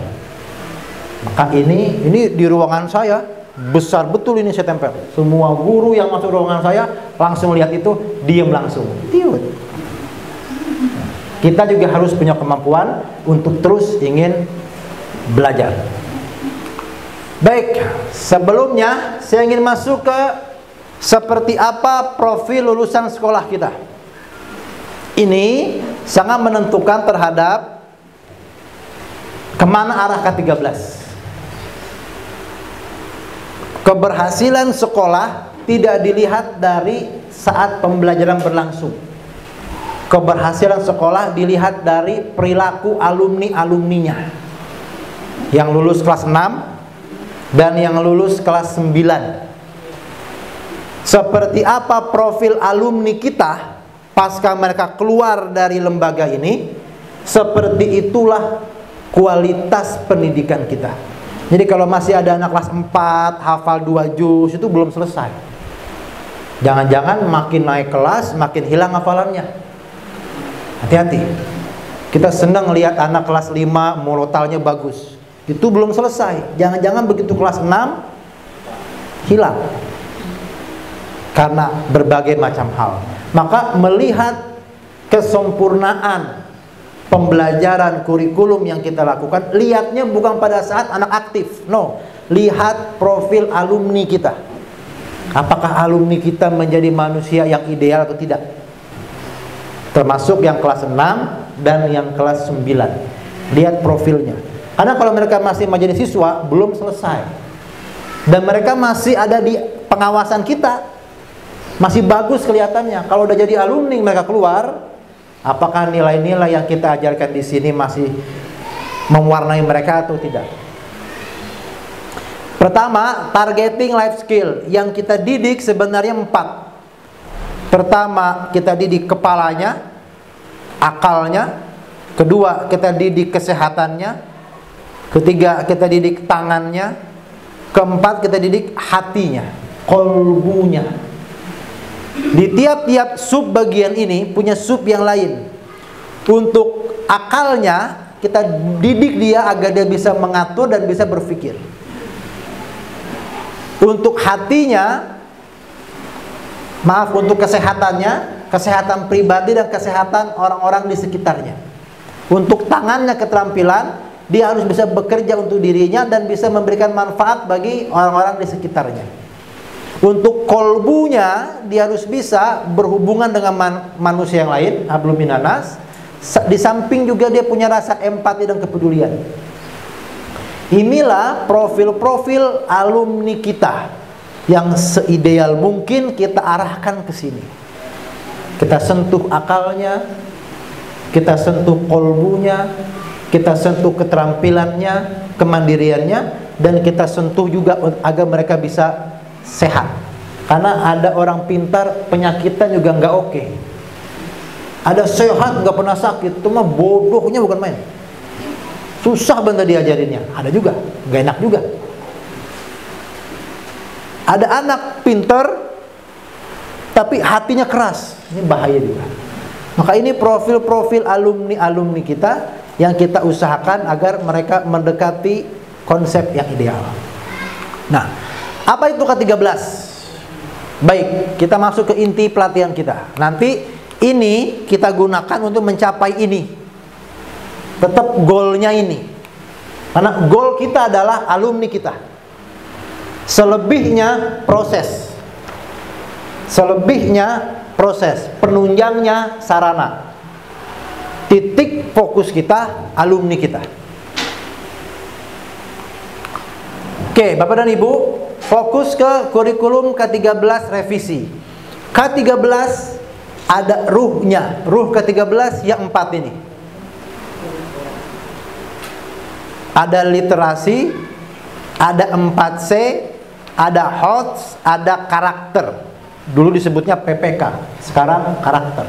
Maka ini di ruangan saya besar betul ini saya tempel. Semua guru yang masuk ruangan saya langsung lihat itu, diam langsung. Tiut. Kita juga harus punya kemampuan untuk terus ingin belajar. Baik, sebelumnya saya ingin masuk ke seperti apa profil lulusan sekolah kita. Ini sangat menentukan terhadap kemana arah K13. Keberhasilan sekolah tidak dilihat dari saat pembelajaran berlangsung. Keberhasilan sekolah dilihat dari perilaku alumni-alumninya yang lulus kelas 6 dan yang lulus kelas 9. Seperti apa profil alumni kita pasca mereka keluar dari lembaga ini, seperti itulah kualitas pendidikan kita. Jadi kalau masih ada anak kelas 4 hafal 2 juz itu belum selesai. Jangan-jangan makin naik kelas makin hilang hafalannya. Hati-hati. Kita senang lihat anak kelas 5 murotalnya bagus. Itu belum selesai. Jangan-jangan begitu kelas 6 hilang. Karena berbagai macam hal. Maka melihat kesempurnaan pembelajaran kurikulum yang kita lakukan, lihatnya bukan pada saat anak aktif. No, lihat profil alumni kita. Apakah alumni kita menjadi manusia yang ideal atau tidak? Termasuk yang kelas 6 dan yang kelas 9. Lihat profilnya. Karena kalau mereka masih menjadi siswa, belum selesai. Dan mereka masih ada di pengawasan kita. Masih bagus kelihatannya. Kalau udah jadi alumni mereka keluar, apakah nilai-nilai yang kita ajarkan di sini masih mewarnai mereka atau tidak? Pertama, targeting life skill. Yang kita didik sebenarnya 4. Pertama, kita didik kepalanya, akalnya. Kedua, kita didik kesehatannya. Ketiga, kita didik tangannya. Keempat, kita didik hatinya, kolbunya. Di tiap-tiap sub bagian ini punya sub yang lain. Untuk akalnya, kita didik dia agar dia bisa mengatur dan bisa berpikir. Untuk hatinya, untuk kesehatannya, kesehatan pribadi dan kesehatan orang-orang di sekitarnya. Untuk tangannya, keterampilan, dia harus bisa bekerja untuk dirinya dan bisa memberikan manfaat bagi orang-orang di sekitarnya. Untuk kolbunya, dia harus bisa berhubungan dengan manusia yang lain, hablum minanas. Di samping juga dia punya rasa empati dan kepedulian. Inilah profil-profil alumni kita yang seideal mungkin kita arahkan ke sini. Kita sentuh akalnya, kita sentuh kolbunya, kita sentuh keterampilannya, kemandiriannya, dan kita sentuh juga agar mereka bisa sehat. Karena ada orang pintar penyakitan juga nggak oke. Ada sehat nggak pernah sakit, itu mah bodohnya bukan main. Susah bener diajarinnya. Ada juga, nggak enak juga. Ada anak pintar tapi hatinya keras, ini bahaya juga. Maka ini profil-profil alumni-alumni kita yang kita usahakan agar mereka mendekati konsep yang ideal. Nah, apa itu K13? Baik, kita masuk ke inti pelatihan kita. Nanti ini kita gunakan untuk mencapai ini. Tetap goalnya ini. Karena goal kita adalah alumni kita. Selebihnya proses. Selebihnya proses. Penunjangnya sarana. Titik fokus kita alumni kita. Oke, Bapak dan Ibu, fokus ke kurikulum K13 revisi. K13 ada ruhnya. Ruh K13 yang 4 ini. Ada literasi, ada 4C, ada HOTS, ada karakter. Dulu disebutnya PPK, sekarang karakter.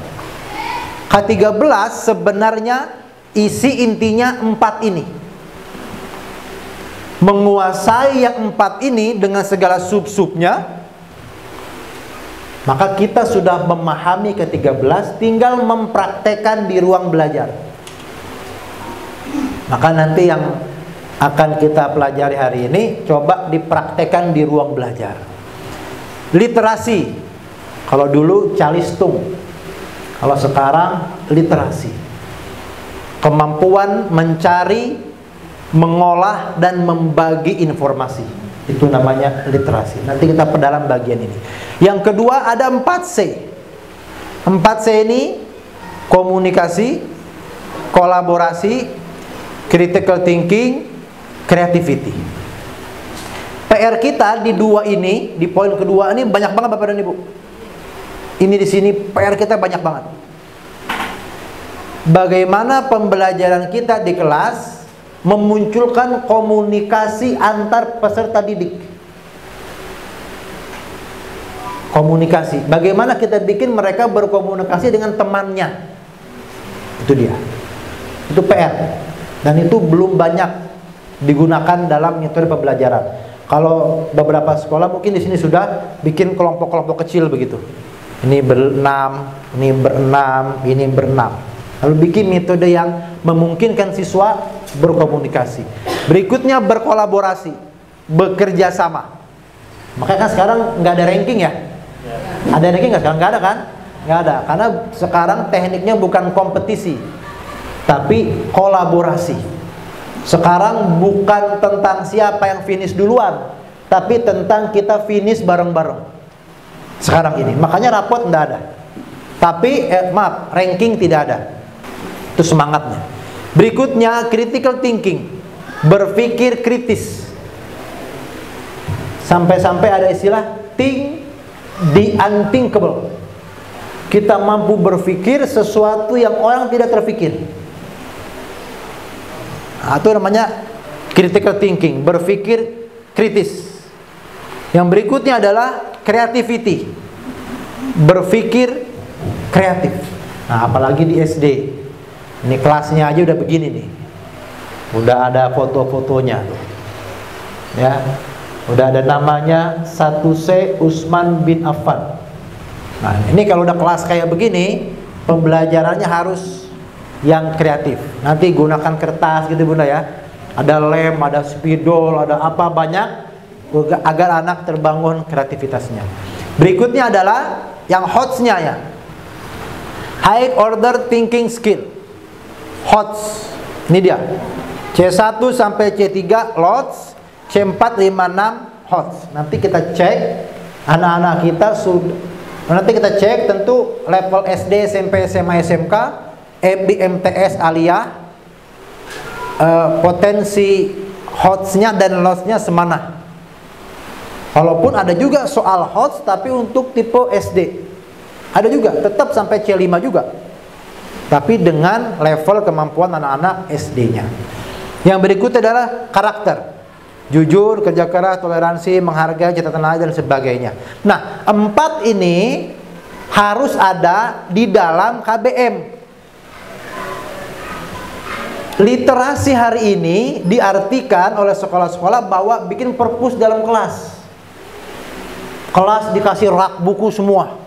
K13 sebenarnya isi intinya 4 ini. Menguasai yang 4 ini dengan segala sub-subnya, maka kita sudah memahami ke-13, tinggal mempraktekkan di ruang belajar. Maka nanti yang akan kita pelajari hari ini coba dipraktekkan di ruang belajar. Literasi, kalau dulu calistung, kalau sekarang literasi. Kemampuan mencari, mengolah, dan membagi informasi. Itu namanya literasi. Nanti kita perdalam bagian ini. Yang kedua ada 4C. 4C ini komunikasi, kolaborasi, critical thinking, creativity. PR kita di 2 ini, di poin kedua ini banyak banget Bapak dan Ibu. Ini di sini PR kita banyak banget. Bagaimana pembelajaran kita di kelas memunculkan komunikasi antar peserta didik. Komunikasi. Bagaimana kita bikin mereka berkomunikasi dengan temannya. Itu dia. Itu PR. Dan itu belum banyak digunakan dalam metode pembelajaran. Kalau beberapa sekolah mungkin di sini sudah bikin kelompok-kelompok kecil begitu. Ini berenam, ini berenam, ini berenam. Lalu bikin metode yang memungkinkan siswa berkomunikasi. Berikutnya berkolaborasi, bekerja sama. Makanya kan sekarang nggak ada ranking ya? Ada ranking nggak sekarang? Nggak ada kan? Nggak ada. Karena sekarang tekniknya bukan kompetisi, tapi kolaborasi. Sekarang bukan tentang siapa yang finish duluan, tapi tentang kita finish bareng-bareng. Sekarang ini, makanya rapot nggak ada. Tapi ranking tidak ada. Itu semangatnya. Berikutnya critical thinking, berpikir kritis. Sampai-sampai ada istilah think the unthinkable. Kita mampu berpikir sesuatu yang orang tidak terpikir. Itu namanya critical thinking, berpikir kritis. Yang berikutnya adalah creativity, berpikir kreatif. Nah, apalagi di SD. Ini kelasnya aja udah begini nih. Udah ada foto-fotonya tuh. Ya. Udah ada namanya 1C Utsman bin Affan. Nah, ini kalau udah kelas kayak begini, pembelajarannya harus yang kreatif. Nanti gunakan kertas gitu Bunda ya. Ada lem, ada spidol, ada apa banyak agar anak terbangun kreativitasnya. Berikutnya adalah yang HOTS-nya ya. High order thinking skill. HOTS. Ini dia. C1 sampai C3 LOTS, C4, 5, 6 HOTS. Nanti kita cek anak-anak kita sudah. Nanti kita cek tentu level SD, SMP, SMA, SMK, MTS, Aliyah, potensi HOTS-nya dan LOTS-nya semana. Walaupun ada juga soal HOTS tapi untuk tipe SD. Ada juga, tetap sampai C5 juga. Tapi dengan level kemampuan anak-anak SD-nya. Yang berikutnya adalah karakter. Jujur, kerja keras, toleransi, menghargai, catatan lain, dan sebagainya. Nah, 4 ini harus ada di dalam KBM. Literasi hari ini diartikan oleh sekolah-sekolah bahwa bikin perpus dalam kelas. Kelas dikasih rak buku semua.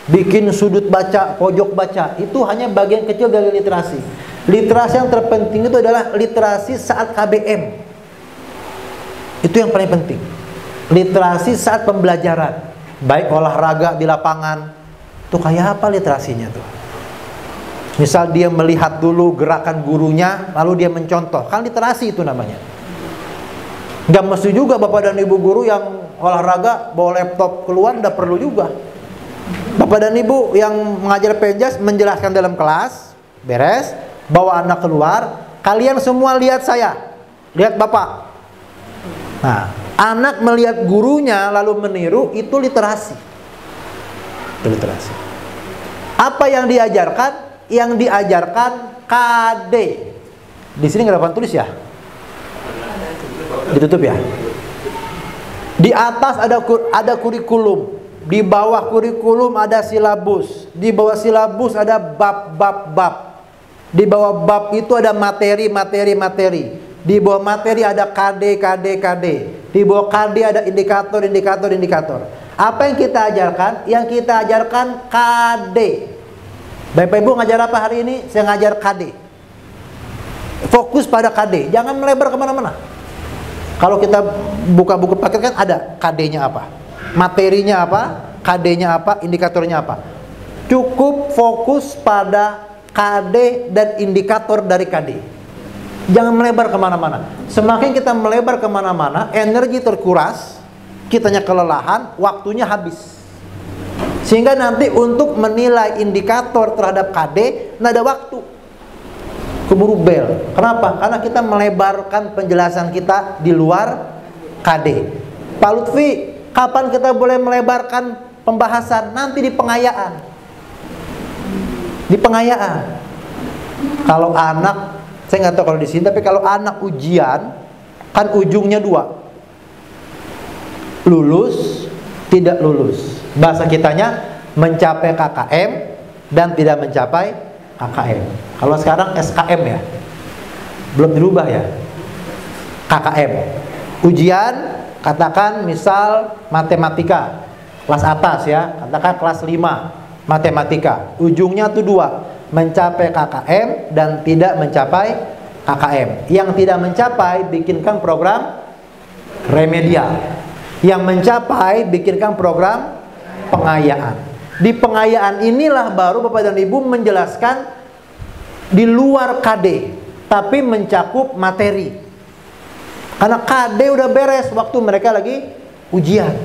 Bikin sudut baca, pojok baca. Itu hanya bagian kecil dari literasi. Literasi yang terpenting itu adalah literasi saat KBM. Itu yang paling penting. Literasi saat pembelajaran. Baik olahraga di lapangan. Itu kayak apa literasinya tuh? Misal dia melihat dulu gerakan gurunya, lalu dia mencontoh. Kan literasi itu namanya. Gak mesti juga Bapak dan Ibu guru yang olahraga bawa laptop keluar, gak perlu juga. Bapak dan Ibu yang mengajar penjas menjelaskan dalam kelas, beres, bawa anak keluar, kalian semua lihat saya, lihat Bapak. Nah, anak melihat gurunya lalu meniru, itu literasi. Itu literasi. Apa yang diajarkan? Yang diajarkan KD. Di sini nggak ada papan tulis ya? Ditutup ya? Di atas ada kurikulum. Di bawah kurikulum ada silabus. Di bawah silabus ada bab. Di bawah bab itu ada materi. Di bawah materi ada KD. Di bawah KD ada indikator. Apa yang kita ajarkan? Yang kita ajarkan KD. Bapak Ibu ngajar apa hari ini? Saya ngajar KD. Fokus pada KD, jangan melebar kemana-mana. Kalau kita buka buku paket kan ada KD-nya apa, materinya apa, KD-nya apa, indikatornya apa. Cukup fokus pada KD dan indikator dari KD. Jangan melebar kemana-mana. Semakin kita melebar kemana-mana, energi terkuras, kitanya kelelahan, waktunya habis. Sehingga nanti untuk menilai indikator terhadap KD, nggak ada waktu. Keburu bel. Kenapa? Karena kita melebarkan penjelasan kita di luar KD. Pak Lutfi, kapan kita boleh melebarkan pembahasan? Nanti di pengayaan. Di pengayaan. Kalau anak, saya nggak tahu kalau di sini, tapi kalau anak ujian, kan ujungnya 2. Lulus, tidak lulus. Bahasa kitanya mencapai KKM dan tidak mencapai KKM. Kalau sekarang SKM ya, belum dirubah ya. KKM. Ujian, katakan misal matematika kelas atas ya, katakan kelas 5 matematika. Ujungnya tuh 2, mencapai KKM dan tidak mencapai KKM. Yang tidak mencapai bikinkan program remedial. Yang mencapai bikinkan program pengayaan. Di pengayaan inilah baru Bapak dan Ibu menjelaskan di luar KD, tapi mencakup materi. Karena KD udah beres waktu mereka lagi ujian.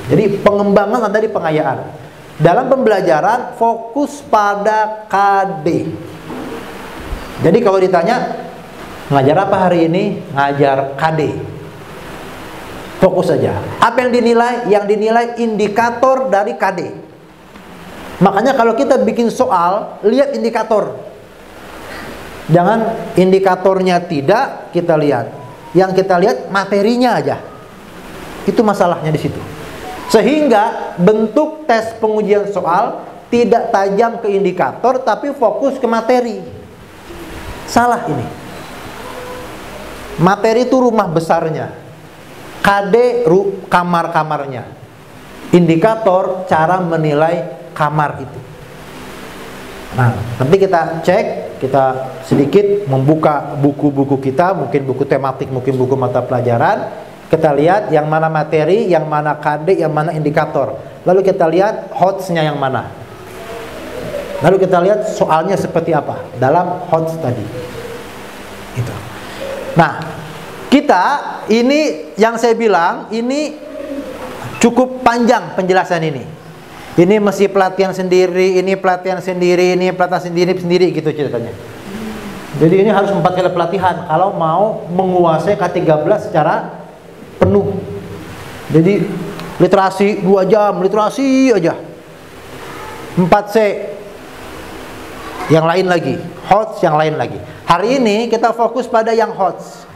Jadi pengembangan ada di pengayaan. Dalam pembelajaran fokus pada KD. Jadi kalau ditanya ngajar apa hari ini? Ngajar KD. Fokus saja. Apa yang dinilai? Yang dinilai indikator dari KD. Makanya kalau kita bikin soal, lihat indikator. Jangan indikatornya tidak kita lihat. Yang kita lihat materinya aja. Itu masalahnya di situ. Sehingga bentuk tes pengujian soal tidak tajam ke indikator, tapi fokus ke materi. Salah ini. Materi itu rumah besarnya. KD kamar-kamarnya. Indikator cara menilai kamar itu. Nah, nanti kita cek, kita sedikit membuka buku-buku kita, mungkin buku tematik, mungkin buku mata pelajaran. Kita lihat yang mana materi, yang mana KD, yang mana indikator. Lalu kita lihat HOTS-nya yang mana. Lalu kita lihat soalnya seperti apa dalam HOTS tadi. Itu. Nah, kita ini yang saya bilang ini cukup panjang penjelasan ini. Ini mesti pelatihan sendiri, ini pelatihan sendiri, ini pelatihan sendiri gitu ceritanya. Jadi ini harus 4 kali pelatihan kalau mau menguasai K13 secara penuh. Jadi literasi 2 jam, literasi aja. 4C. Yang lain lagi, HOTS yang lain lagi. Hari ini kita fokus pada yang HOTS.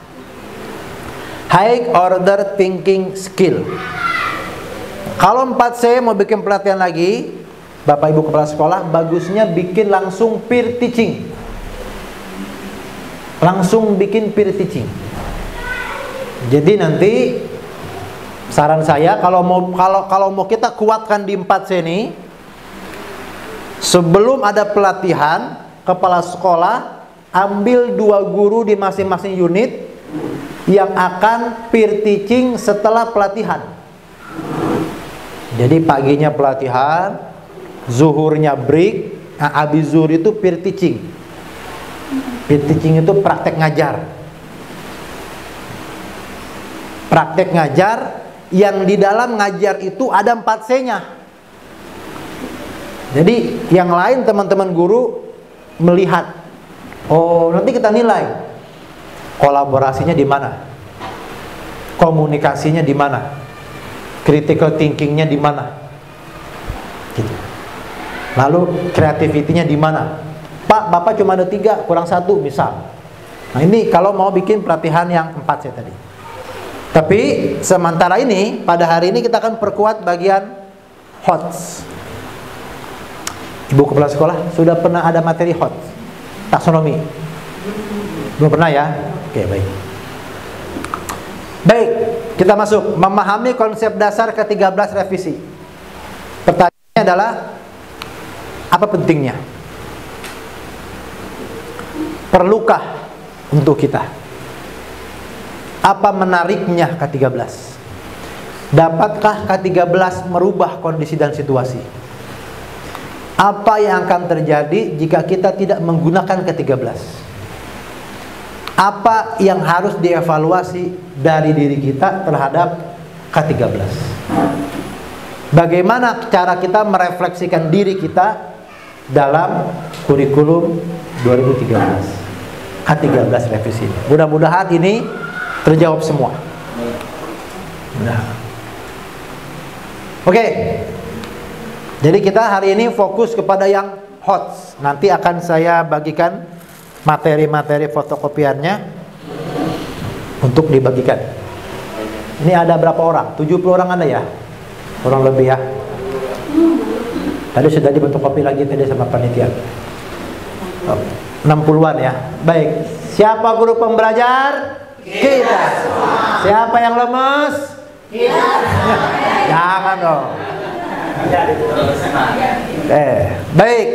High Order Thinking Skill. Kalau 4C mau bikin pelatihan lagi, Bapak Ibu kepala sekolah bagusnya bikin langsung peer teaching. Langsung bikin peer teaching. Jadi nanti saran saya kalau mau kita kuatkan di 4C ini, sebelum ada pelatihan, kepala sekolah ambil 2 guru di masing-masing unit yang akan peer teaching setelah pelatihan. Jadi paginya pelatihan, zuhurnya break, nah habis zuhur itu peer teaching. Peer teaching itu praktek ngajar. Praktek ngajar yang di dalam ngajar itu ada 4C-nya. Jadi yang lain teman-teman guru melihat, oh nanti kita nilai kolaborasinya di mana, komunikasinya di mana, critical thinkingnya di mana, gitu. Lalu creativity-nya di mana. Pak, Bapak cuma ada 3, kurang 1 misal. Nah ini kalau mau bikin pelatihan yang 4C tadi. Tapi sementara ini, pada hari ini kita akan perkuat bagian HOTS. Ibu kepala sekolah, sudah pernah ada materi HOTS? Taksonomi? Belum pernah ya? Oke, baik. Baik, kita masuk. Memahami konsep dasar ke-13 revisi. Pertanyaannya adalah, apa pentingnya? Perlukah untuk kita? Apa menariknya K13? Dapatkah K13 merubah kondisi dan situasi? Apa yang akan terjadi jika kita tidak menggunakan K13? Apa yang harus dievaluasi dari diri kita terhadap K13? Bagaimana cara kita merefleksikan diri kita dalam kurikulum 2013 K13 revisi? Mudah-mudahan ini terjawab semua. Nah. Oke. Jadi kita hari ini fokus kepada yang HOTS. Nanti akan saya bagikan materi-materi fotokopiannya untuk dibagikan. Ini ada berapa orang? 70 orang ada ya? Kurang lebih ya. Tadi sudah dibentuk kopi lagi tadi sama panitia. 60-an ya. Baik. Siapa guru pembelajar? Kita semua. Siapa yang lemes? Kita semua. Jangan dong. Baik.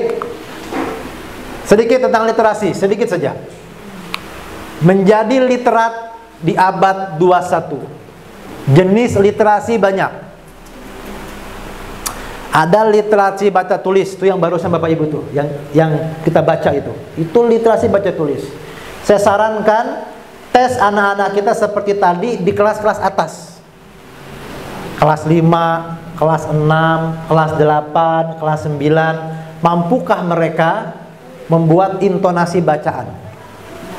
Sedikit tentang literasi, sedikit saja. Menjadi literat di abad 21. Jenis literasi banyak. Ada literasi baca tulis, itu yang barusan Bapak Ibu tuh, yang kita baca itu. Itu literasi baca tulis. Saya sarankan tes anak-anak kita seperti tadi di kelas-kelas atas. Kelas 5, kelas 6, kelas 8, kelas 9. Mampukah mereka membuat intonasi bacaan?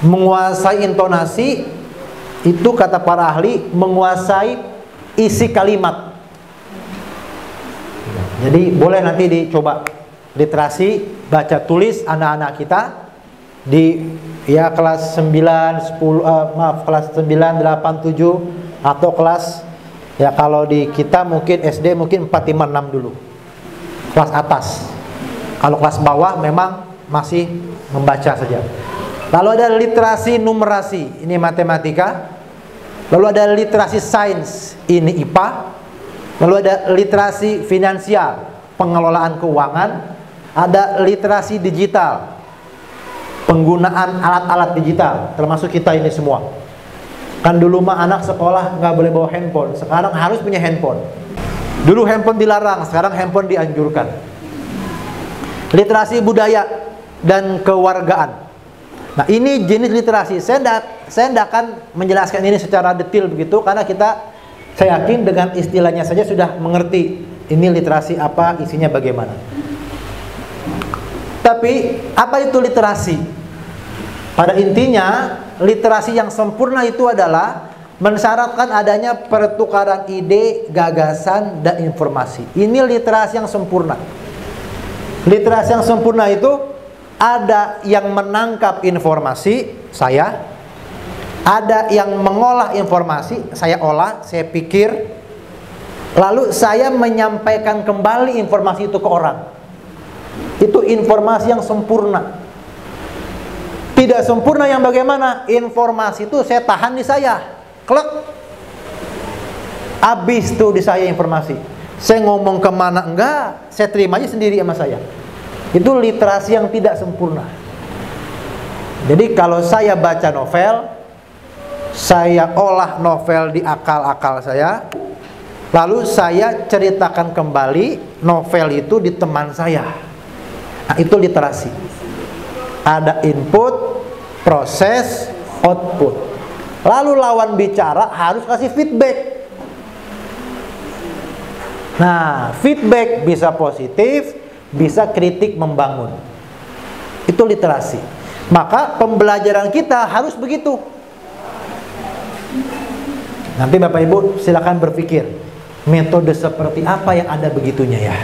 Menguasai intonasi, itu kata para ahli, menguasai isi kalimat. Jadi boleh nanti dicoba literasi baca tulis anak-anak kita di ya kelas 9, 10, kelas 9, 8, 7 atau kelas ya kalau di kita mungkin SD mungkin 4, 5, 6 dulu. Kelas atas. Kalau kelas bawah memang masih membaca saja. Lalu ada literasi numerasi, ini matematika. Lalu ada literasi sains, ini IPA. Lalu ada literasi finansial, pengelolaan keuangan. Ada literasi digital, penggunaan alat-alat digital, termasuk kita ini semua. Kan dulu mah anak sekolah nggak boleh bawa handphone, sekarang harus punya handphone. Dulu handphone dilarang, sekarang handphone dianjurkan. Literasi budaya dan kewargaan. Nah ini jenis literasi. Saya tidak akan menjelaskan ini secara detail begitu, karena saya yakin dengan istilahnya saja sudah mengerti ini literasi apa, isinya bagaimana. Tapi apa itu literasi? Pada intinya, literasi yang sempurna itu adalah mensyaratkan adanya pertukaran ide, gagasan, dan informasi. Ini literasi yang sempurna. Literasi yang sempurna itu ada yang menangkap informasi, saya. Ada yang mengolah informasi, saya olah, saya pikir. Lalu saya menyampaikan kembali informasi itu ke orang. Itu informasi yang sempurna. Tidak sempurna yang bagaimana? Informasi itu saya tahan di saya, klek, habis tuh di saya informasi. Saya ngomong kemana enggak, saya terima aja sendiri sama saya. Itu literasi yang tidak sempurna. Jadi kalau saya baca novel, saya olah novel di akal-akal saya, lalu saya ceritakan kembali novel itu di teman saya. Nah, itu literasi. Ada input, proses, output. Lalu lawan bicara harus kasih feedback. Nah, feedback bisa positif, bisa kritik membangun. Itu literasi. Maka pembelajaran kita harus begitu. Nanti Bapak Ibu silakan berpikir, metode seperti apa yang ada begitunya ya.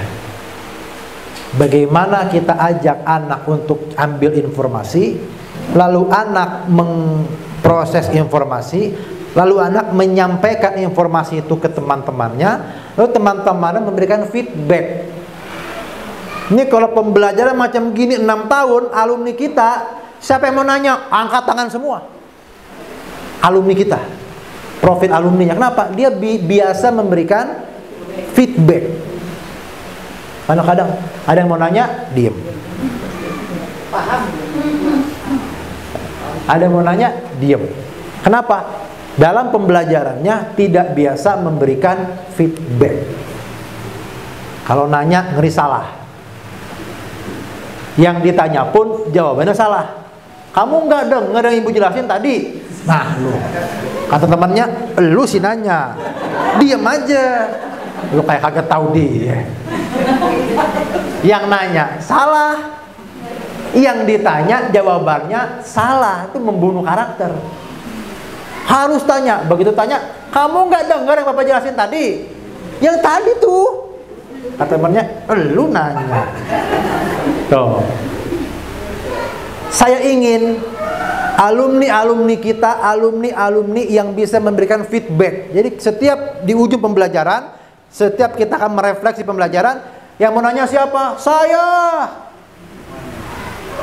Bagaimana kita ajak anak untuk ambil informasi, lalu anak memproses informasi, Lalu anak menyampaikan informasi itu ke teman-temannya, lalu teman-temannya memberikan feedback. Ini kalau pembelajaran macam gini 6 tahun, alumni kita, siapa yang mau nanya? Angkat tangan semua. Alumni kita, profit alumninya. Kenapa? Dia biasa memberikan feedback. Kadang-kadang ada yang mau nanya, diem. Paham? Ada yang mau nanya, diem. Kenapa? Dalam pembelajarannya tidak biasa memberikan feedback. Kalau nanya, ngeri salah. Yang ditanya pun jawabannya salah. Kamu nggak denger yang ibu jelasin tadi? Nah, lu kata temannya, lu sih nanya, diem aja. Lu kayak kagak tahu dia. Yang nanya salah, yang ditanya jawabannya salah. Itu membunuh karakter. Harus tanya. Begitu tanya, kamu nggak dengar yang Bapak jelasin tadi? Yang tadi tuh. Kata temannya, lu nanya. Tuh. Saya ingin alumni-alumni kita, alumni-alumni yang bisa memberikan feedback. Jadi setiap di ujung pembelajaran, setiap kita akan merefleksi pembelajaran, yang mau nanya siapa? Saya.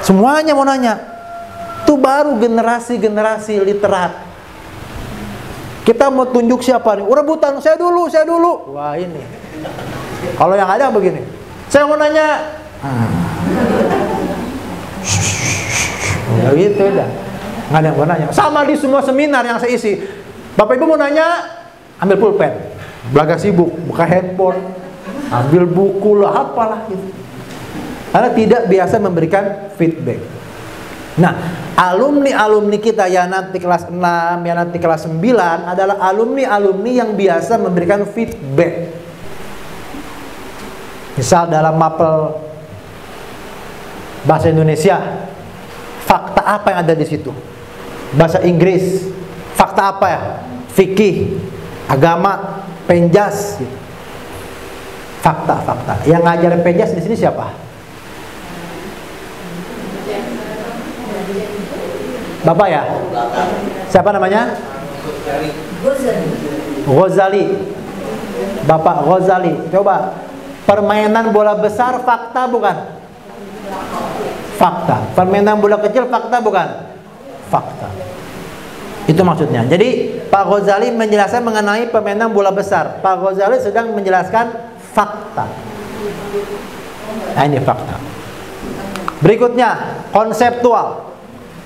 Semuanya mau nanya. Itu baru generasi-generasi literat. Kita mau tunjuk siapa nih? Rebutan, saya dulu. Wah ini. Kalau yang ada begini, saya mau nanya. Ya gitu dah. Nggak ada yang mau nanya. Sama di semua seminar yang saya isi. Bapak Ibu mau nanya, ambil pulpen. Belaga sibuk, buka handphone, ambil buku lah, apalah gitu. Karena tidak biasa memberikan feedback. Nah, alumni-alumni kita yang nanti kelas 6, yang nanti kelas 9 adalah alumni-alumni yang biasa memberikan feedback. Misal dalam mapel bahasa Indonesia, fakta apa yang ada di situ? Bahasa Inggris, fakta apa ya? Fikih, agama, penjas. Fakta. Yang ngajarin penjas di sini siapa? Bapak ya? Siapa namanya? Ghazali. Bapak Ghazali. Coba, permainan bola besar fakta bukan? Fakta. Permainan bola kecil fakta bukan? Fakta. Itu maksudnya. Jadi Pak Ghazali menjelaskan mengenai permainan bola besar. Pak Ghazali sedang menjelaskan fakta. Nah, ini fakta. Berikutnya, konseptual.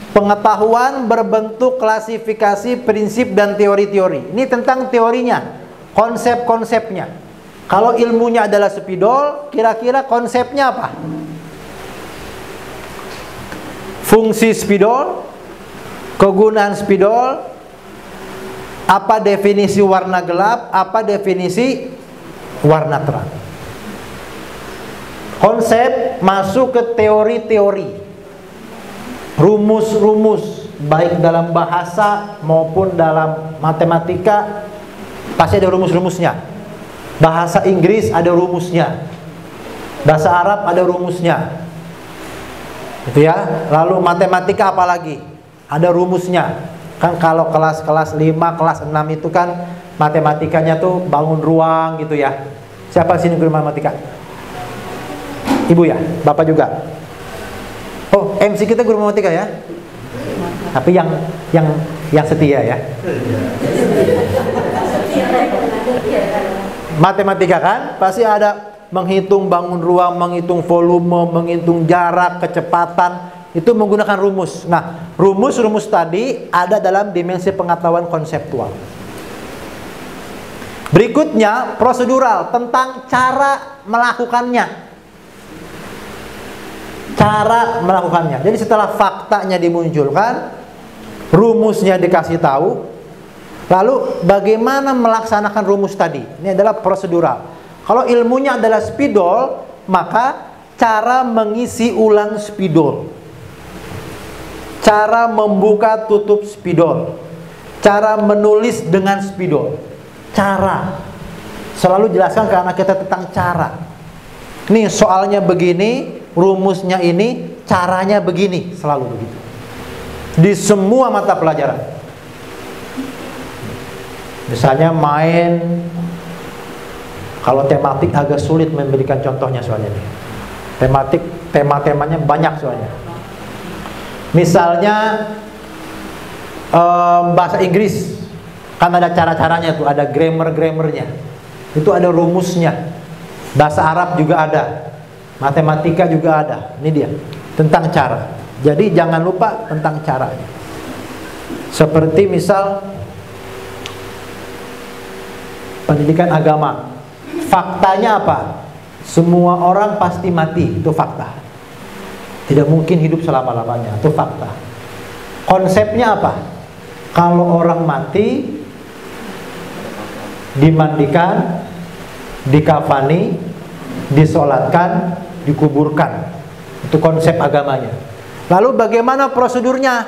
Pengetahuan berbentuk klasifikasi, prinsip, dan teori-teori. Ini tentang teorinya, konsep-konsepnya. Kalau ilmunya adalah spidol, kira-kira konsepnya apa? Fungsi spidol, kegunaan spidol, apa definisi warna gelap, apa definisi warna terang. Konsep masuk ke teori-teori. Rumus-rumus baik dalam bahasa maupun dalam matematika pasti ada rumus-rumusnya. Bahasa Inggris ada rumusnya. Bahasa Arab ada rumusnya. Itu ya. Lalu matematika apalagi? Ada rumusnya. Kan kalau kelas 5, kelas 6 itu kan matematikanya tuh bangun ruang gitu ya. Siapa sini guru matematika? Ibu ya? Bapak juga? Oh, MC kita guru matematika ya? Tapi yang setia ya. Matematika kan pasti ada menghitung bangun ruang, menghitung volume, menghitung jarak, kecepatan, itu menggunakan rumus. Nah, rumus-rumus tadi ada dalam dimensi pengetahuan konseptual. Berikutnya prosedural, tentang cara melakukannya. Cara melakukannya. Jadi setelah faktanya dimunculkan, rumusnya dikasih tahu, lalu bagaimana melaksanakan rumus tadi. Ini adalah prosedural. Kalau ilmunya adalah spidol, maka cara mengisi ulang spidol, cara membuka tutup spidol, cara menulis dengan spidol. Cara. Selalu jelaskan ke anak kita tentang cara. Nih soalnya begini, rumusnya ini, caranya begini, selalu begitu. Di semua mata pelajaran. Misalnya main, kalau tematik agak sulit memberikan contohnya soalnya nih. Tema-temanya banyak soalnya. Misalnya bahasa Inggris, kan ada cara-caranya tuh, ada grammar-grammarnya, itu ada rumusnya. Bahasa Arab juga ada, matematika juga ada. Ini dia, tentang cara. Jadi jangan lupa tentang caranya. Seperti misal pendidikan agama, faktanya apa? Semua orang pasti mati, itu fakta. Tidak mungkin hidup selama-lamanya, itu fakta. Konsepnya apa? Kalau orang mati, dimandikan, dikafani, disolatkan, dikuburkan. Itu konsep agamanya. Lalu bagaimana prosedurnya?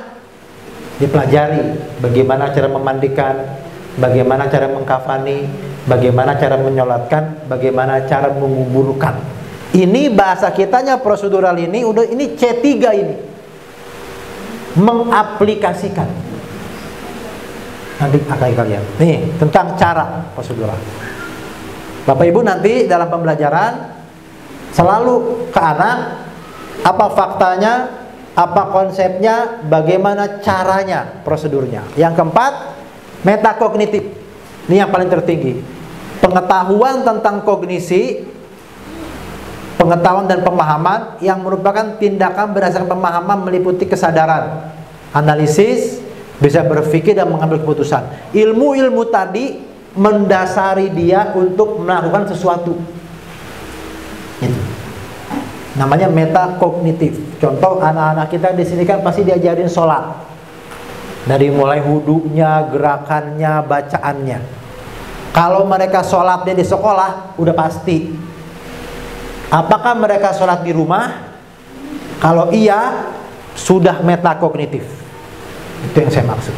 Dipelajari. Bagaimana cara memandikan, bagaimana cara mengkafani, bagaimana cara menyolatkan, bagaimana cara menguburkan. Ini bahasa kitanya prosedural ini, udah ini C3 ini. Mengaplikasikan. Nanti akan kalian. Nih, tentang cara prosedural. Bapak Ibu nanti dalam pembelajaran selalu ke anak apa faktanya, apa konsepnya, bagaimana caranya, prosedurnya. Yang keempat, metakognitif. Ini yang paling tertinggi. Pengetahuan tentang kognisi, pengetahuan dan pemahaman yang merupakan tindakan berdasarkan pemahaman meliputi kesadaran, analisis, bisa berpikir dan mengambil keputusan. Ilmu-ilmu tadi mendasari dia untuk melakukan sesuatu. Itu namanya metakognitif. Contoh anak-anak kita di sini kan pasti diajarin sholat. Dari mulai wudunya, gerakannya, bacaannya. Kalau mereka sholatnya di sekolah, udah pasti. Apakah mereka sholat di rumah? Kalau iya, sudah metakognitif. Itu yang saya maksud.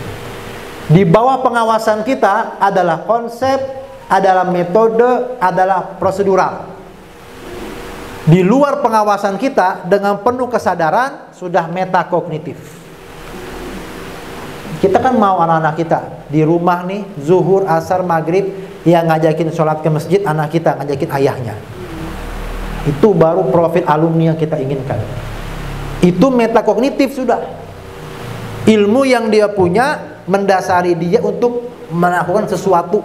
Di bawah pengawasan kita adalah konsep, adalah metode, adalah prosedural. Di luar pengawasan kita dengan penuh kesadaran sudah metakognitif. Kita kan mau anak-anak kita di rumah nih, zuhur, asar, maghrib, yang ngajakin sholat ke masjid, anak kita ngajakin ayahnya. Itu baru profil alumni yang kita inginkan. Itu metakognitif sudah. Ilmu yang dia punya mendasari dia untuk melakukan sesuatu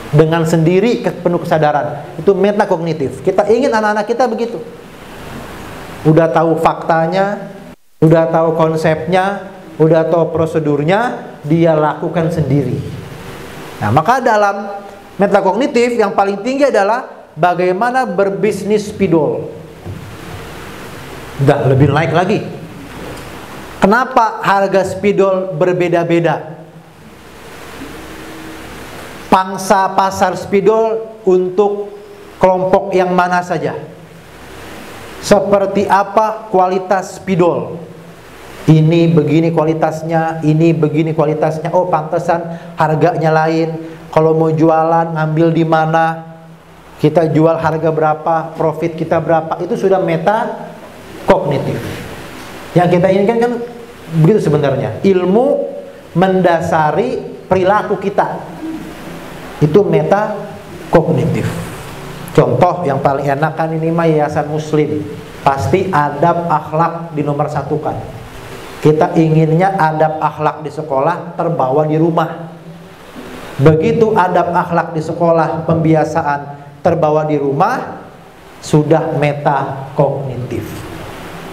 dengan sendiri penuh kesadaran. Itu metakognitif. Kita ingin anak-anak kita begitu. Udah tahu faktanya, udah tahu konsepnya, udah tahu prosedurnya, dia lakukan sendiri. Nah, maka dalam metakognitif yang paling tinggi adalah bagaimana berbisnis spidol. Udah lebih naik lagi. Kenapa harga spidol berbeda-beda? Pangsa pasar spidol untuk kelompok yang mana saja? Seperti apa kualitas spidol? Ini begini kualitasnya, ini begini kualitasnya. Oh, pantesan harganya lain. Kalau mau jualan ngambil di mana? Kita jual harga berapa? Profit kita berapa? Itu sudah metakognitif. Yang kita inginkan kan begitu sebenarnya. Ilmu mendasari perilaku kita. Itu metakognitif. Contoh yang paling enak kan ini mah yayasan muslim. Pasti adab akhlak di nomor satu kan. Kita inginnya adab akhlak di sekolah terbawa di rumah. Begitu adab akhlak di sekolah, pembiasaan terbawa di rumah, sudah metakognitif.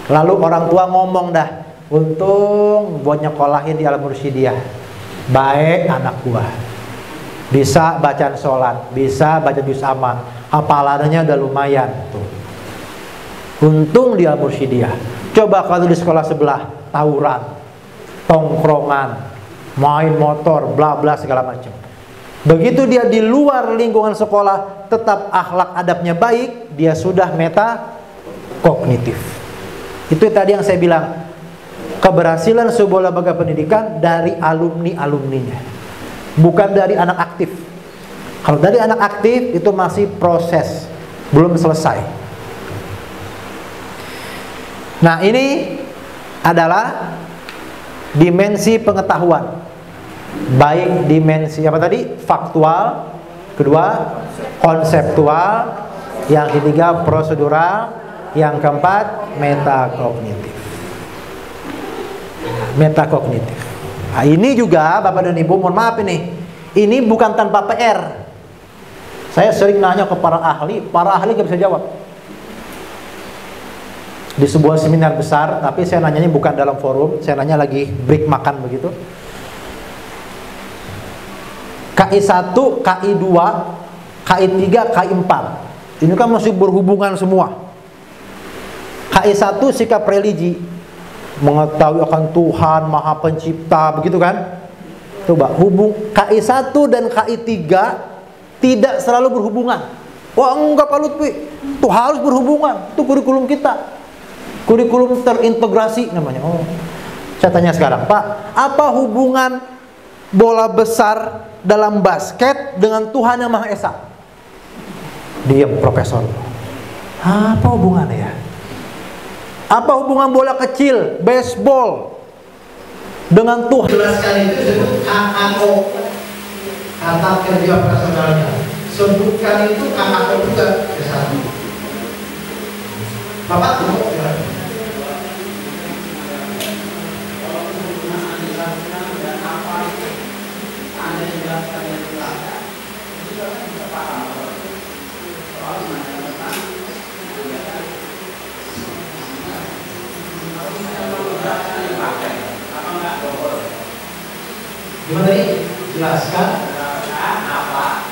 Lalu orang tua ngomong dah, untung buat nyekolahin di Al-Mursyidiyah. Baik anak gua, bisa bacaan sholat, bisa baca juz aman, hafalannya udah lumayan tuh. Untung di Al-Mursyidiyah. Coba kalau di sekolah sebelah, tawuran, tongkrongan, main motor, bla bla segala macam. Begitu dia di luar lingkungan sekolah tetap akhlak adabnya baik, dia sudah metakognitif. Itu tadi yang saya bilang, keberhasilan sebuah lembaga pendidikan dari alumni-alumninya, bukan dari anak aktif. Kalau dari anak aktif itu masih proses, belum selesai. Nah, ini adalah dimensi pengetahuan. Baik dimensi apa tadi? Faktual, kedua konseptual, yang ketiga prosedural, yang keempat metakognitif. Metakognitif. Nah, ini juga Bapak dan Ibu, mohon maaf ini bukan tanpa PR. Saya sering nanya ke para ahli nggak bisa jawab. Di sebuah seminar besar, tapi saya nanyanya bukan dalam forum, saya nanya lagi break makan begitu. KI 1, KI 2, KI 3, KI 4. Ini kan masih berhubungan semua. KI 1 sikap religi, mengetahui akan Tuhan Maha Pencipta, begitu kan? Coba KI 1 dan KI 3 tidak selalu berhubungan. Wah enggak Pak Lutfi, itu harus berhubungan. Itu kurikulum kita. Kurikulum terintegrasi namanya. Oh. Saya tanya sekarang, Pak, apa hubungan bola besar dalam basket dengan Tuhan Yang Maha Esa? Diam profesor. Apa hubungannya ya? Apa hubungan bola kecil, baseball dengan Tuhan? Jelaskan itu disebut KAO, kata kerja operasionalnya. Sebutkan itu KAO juga kesana. Bapak tunggu ya. Gimana tadi? Jelaskan apa?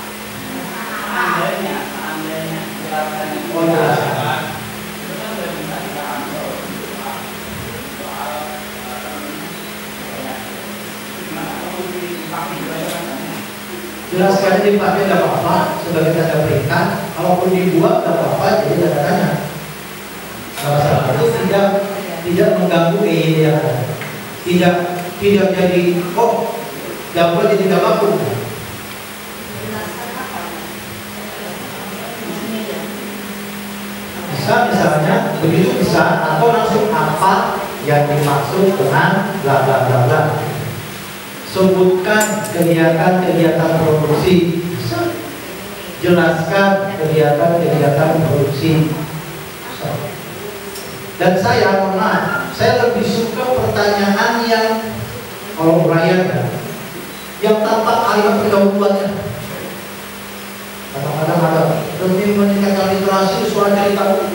Seandainya jelaskan. Oh, jelaskan. Jelaskan dipakai tidak apa-apa sebagai tanda berikan. Kalaupun dibuat tidak apa-apa, jadi tanda tanya. Salah itu tidak mengganggu keidenya. Tidak jadi dapat jadi tidak mampu. Bisa misalnya begitu bisa, atau langsung apa yang dimaksud dengan bla bla bla bla. Sebutkan kegiatan-kegiatan produksi. Jelaskan kegiatan-kegiatan produksi. Dan saya mohon maaf, saya lebih suka pertanyaan yang kalau uraian yang tanpa kalimat pendahuluannya. Kadang-kadang ada demi meningkatkan literasi suara cerita.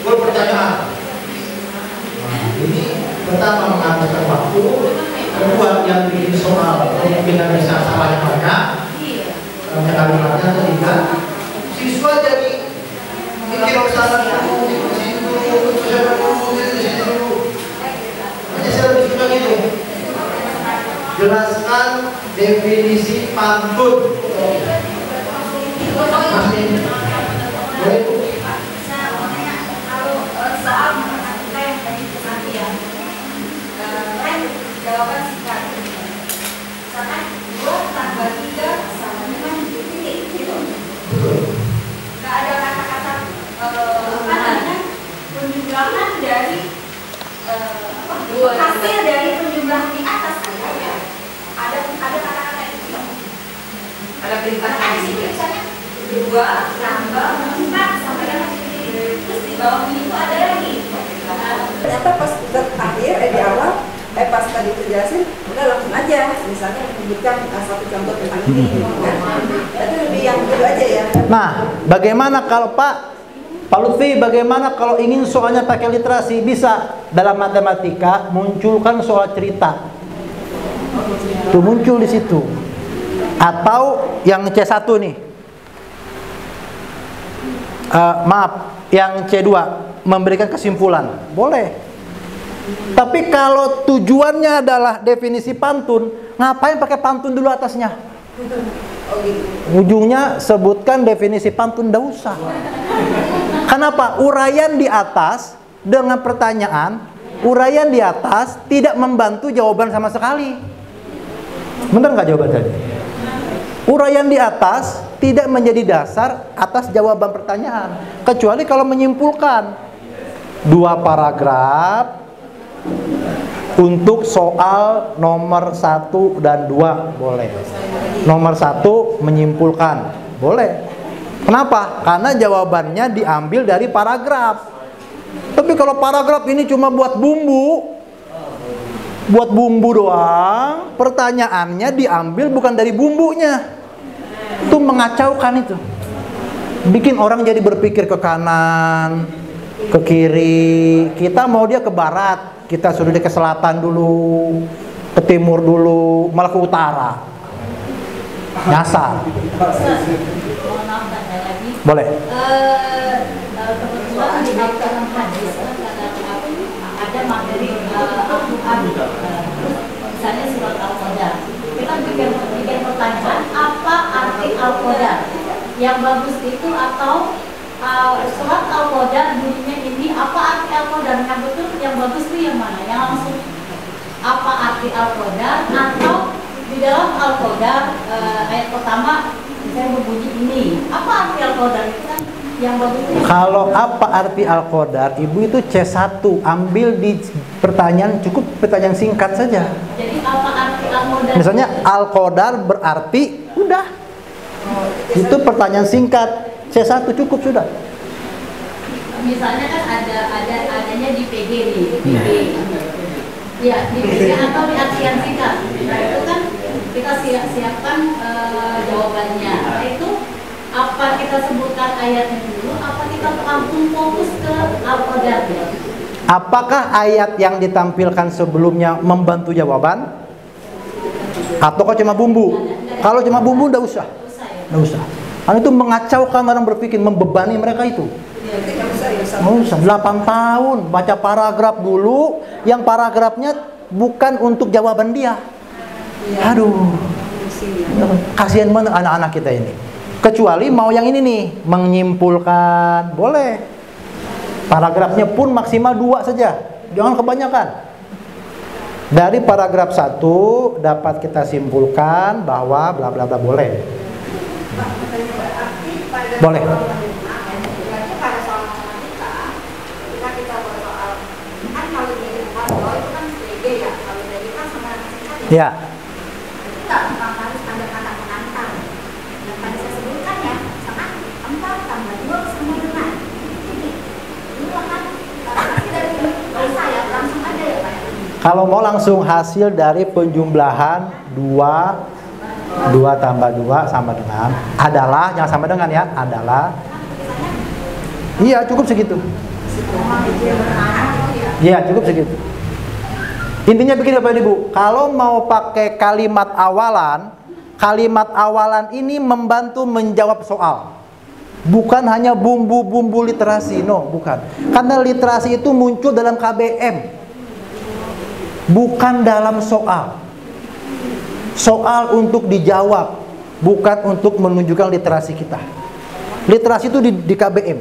Berpertanyaan. Ini pertama menghabiskan waktu, kedua yang bikin soal kemungkinan bisa salahnya banyak, kalimatnya ketiga, siswa jadi mikir kesana dulu, di sini dulu, di sini dulu. Hanya saya lebih suka gitu. Jelaskan definisi pantun. Masih. Jawaban singkat. Misalkan 2 tambah 3 sama dengan ini, gitu. Nggak ada kata-kata penjumlahan dari hasil dari penjumlahan di atas ya. Ada kata-kata itu. Ada perintah di sini misalnya 2 tambah 4 sampai dengan ini. Terus di bawah ini itu ada lagi. Ternyata pas akhir di awal pas tadi itu jelasin udah langsung aja misalnya menyebutkan satu contoh tentang ini kan itu lebih yang dulu aja ya. Nah, bagaimana kalau Pak Lutfi, bagaimana kalau ingin soalnya pakai literasi? Bisa dalam matematika munculkan soal cerita. Itu muncul di situ. Atau yang C1 nih. Maaf, yang C2 memberikan kesimpulan. Boleh. Tapi kalau tujuannya adalah definisi pantun, ngapain pakai pantun dulu atasnya? Ujungnya sebutkan definisi pantun, nggak usah. Kenapa? Uraian di atas dengan pertanyaan, uraian di atas tidak membantu jawaban sama sekali. Benar nggak jawaban tadi? Uraian di atas tidak menjadi dasar atas jawaban pertanyaan, kecuali kalau menyimpulkan 2 paragraf Untuk soal nomor 1 dan 2 boleh. Nomor 1 menyimpulkan, boleh. Kenapa? Karena jawabannya diambil dari paragraf. Tapi kalau paragraf ini cuma buat bumbu doang, pertanyaannya diambil bukan dari bumbunya. Itu mengacaukan itu. Bikin orang jadi berpikir ke kanan, ke kiri. Kita mau dia ke barat, kita suruh dia ke selatan dulu, ke timur dulu, malah ke utara. Nyasar. Boleh. Kebetulan di dalam hadis ada materi Al-Quran, misalnya surat Al-Qadar. Kita bikin pertanyaan, apa arti Al-Qadar? Yang bagus itu atau surat Al-Qadar bunyinya ini, apa arti Al-Qadar? Yang betul, yang bagus itu yang mana? Yang langsung apa arti Al-Qadar, atau di dalam Al-Qadar ayat pertama saya berbunyi ini, apa arti Al-Qadar itu kan yang bagus itu. Kalau apa arti Al-Qadar, Ibu itu C1, ambil di pertanyaan, cukup pertanyaan singkat saja. Jadi apa arti Al-Qadar? Misalnya Al-Qadar berarti, udah. Itu pertanyaan singkat, C1 cukup sudah. Misalnya kan adanya di PG nih, di PG. Ya, di PG atau di artian singkat. Nah, itu kan kita siapkan jawabannya. Nah, itu apa kita sebutkan ayatnya dulu, apa kita langsung fokus ke Al-Qadar ya? Apakah ayat yang ditampilkan sebelumnya membantu jawaban? Atau kok cuma bumbu? Kalau cuma bumbu enggak usah. Enggak usah. Karena itu mengacaukan orang berpikir, membebani mereka itu. Nggak usah. 8 tahun baca paragraf dulu, yang paragrafnya bukan untuk jawaban dia. Aduh, kasihan banget anak-anak kita ini. Kecuali mau yang ini nih, menyimpulkan, boleh. Paragrafnya pun maksimal 2 saja, jangan kebanyakan. Dari paragraf 1 dapat kita simpulkan bahwa bla bla bla, boleh. Boleh. Ya. Kalau mau langsung hasil dari penjumlahan 2 tambah 2 sama dengan adalah, jangan sama dengan ya, adalah. Iya, cukup segitu. Iya, cukup segitu. Intinya begini Bapak Ibu, kalau mau pakai kalimat awalan ini membantu menjawab soal. Bukan hanya bumbu-bumbu literasi, no, bukan. Karena literasi itu muncul dalam KBM. Bukan dalam soal. Soal untuk dijawab, bukan untuk menunjukkan literasi kita. Literasi itu di KBM.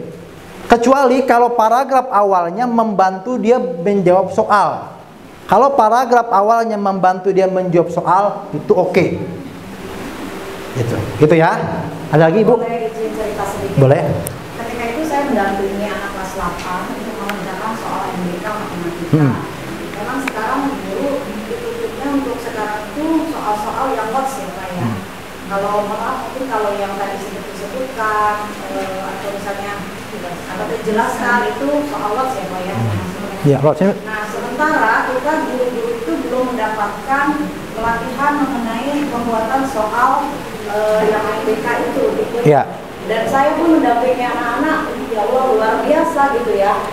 Kecuali kalau paragraf awalnya membantu dia menjawab soal. Kalau paragraf awalnya membantu dia menjawab soal, itu oke. Gitu ya. Ada lagi Ibu? Boleh izin cerita sedikit? Boleh. Ketika itu saya mendampingi anak kelas 8 untuk mengerjakan soal MBK matematika. Memang sekarang dulu dituntutnya untuk sekarang itu soal-soal yang WOTS ya Pak ya. Kalau maaf mungkin kalau yang tadi disebutkan atau misalnya atau dijelaskan itu soal WOTS ya Pak ya. Ya, Nah sementara kita guru-guru itu belum mendapatkan pelatihan mengenai pembuatan soal yang MBK itu gitu. Ya. Dan saya pun mendampingi anak-anak, ya Allah luar biasa gitu ya.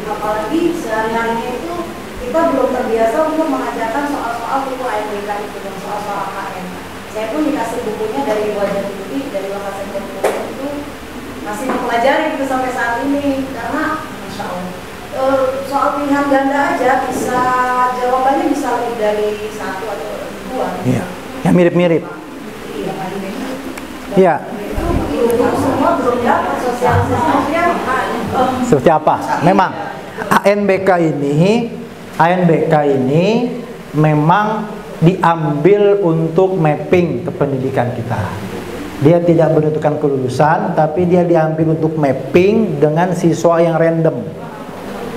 Apalagi sehari-harinya itu kita belum terbiasa untuk mengajarkan soal-soal buku MBK itu dan soal-soal KM. Saya pun dikasih bukunya dari Wajah Putih, dari Wakasan Jatuh itu masih mempelajari gitu sampai saat ini karena Masya Allah. Soal pilihan ganda aja bisa jawabannya bisa lebih dari 1 atau 2. Iya. Yang mirip-mirip. Iya. Semua belum dapat sosialisasinya. Seperti apa? Memang ANBK ini memang diambil untuk mapping ke pendidikan kita. Dia tidak menentukan kelulusan, tapi dia diambil untuk mapping dengan siswa yang random.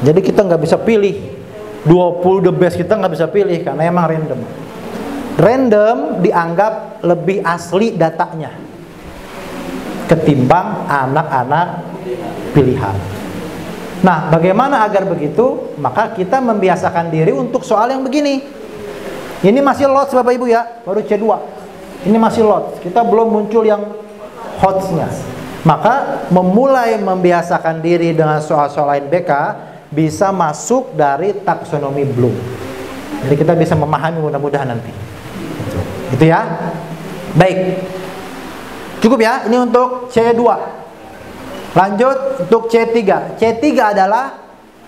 Jadi kita nggak bisa pilih 20 the best kita nggak bisa pilih karena emang random. Random dianggap lebih asli datanya ketimbang anak-anak pilihan. Nah, bagaimana agar begitu? Maka kita membiasakan diri untuk soal yang begini. Ini masih lots Bapak Ibu ya, baru C2. Ini masih lots, kita belum muncul yang hotsnya. Maka memulai membiasakan diri dengan soal-soal lain BK bisa masuk dari taksonomi Bloom. Jadi kita bisa memahami mudah-mudahan nanti. Itu ya. Baik. Cukup ya, ini untuk C2. Lanjut untuk C3. C3 adalah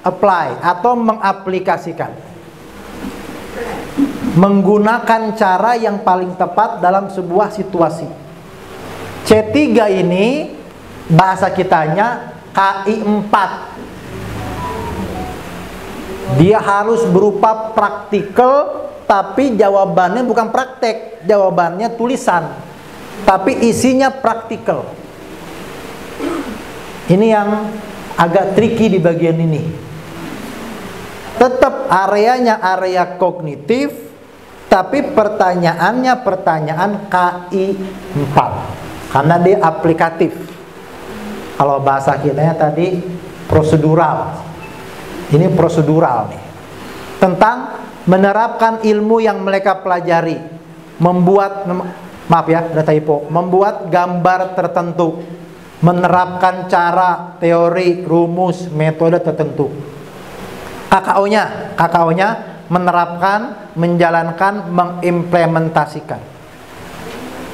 apply atau mengaplikasikan. Menggunakan cara yang paling tepat dalam sebuah situasi. C3 ini bahasa kitanya KI 4. Dia harus berupa praktikal, tapi jawabannya bukan praktek, jawabannya tulisan, tapi isinya praktikal. Ini yang agak tricky di bagian ini. Tetap areanya area kognitif, tapi pertanyaannya pertanyaan KI 4 karena dia aplikatif. Kalau bahasa kitanya tadi prosedural. Ini prosedural nih. Tentang menerapkan ilmu yang mereka pelajari, membuat, maaf ya ada typo, membuat gambar tertentu, menerapkan cara, teori, rumus, metode tertentu. KKO-nya menerapkan, menjalankan, mengimplementasikan.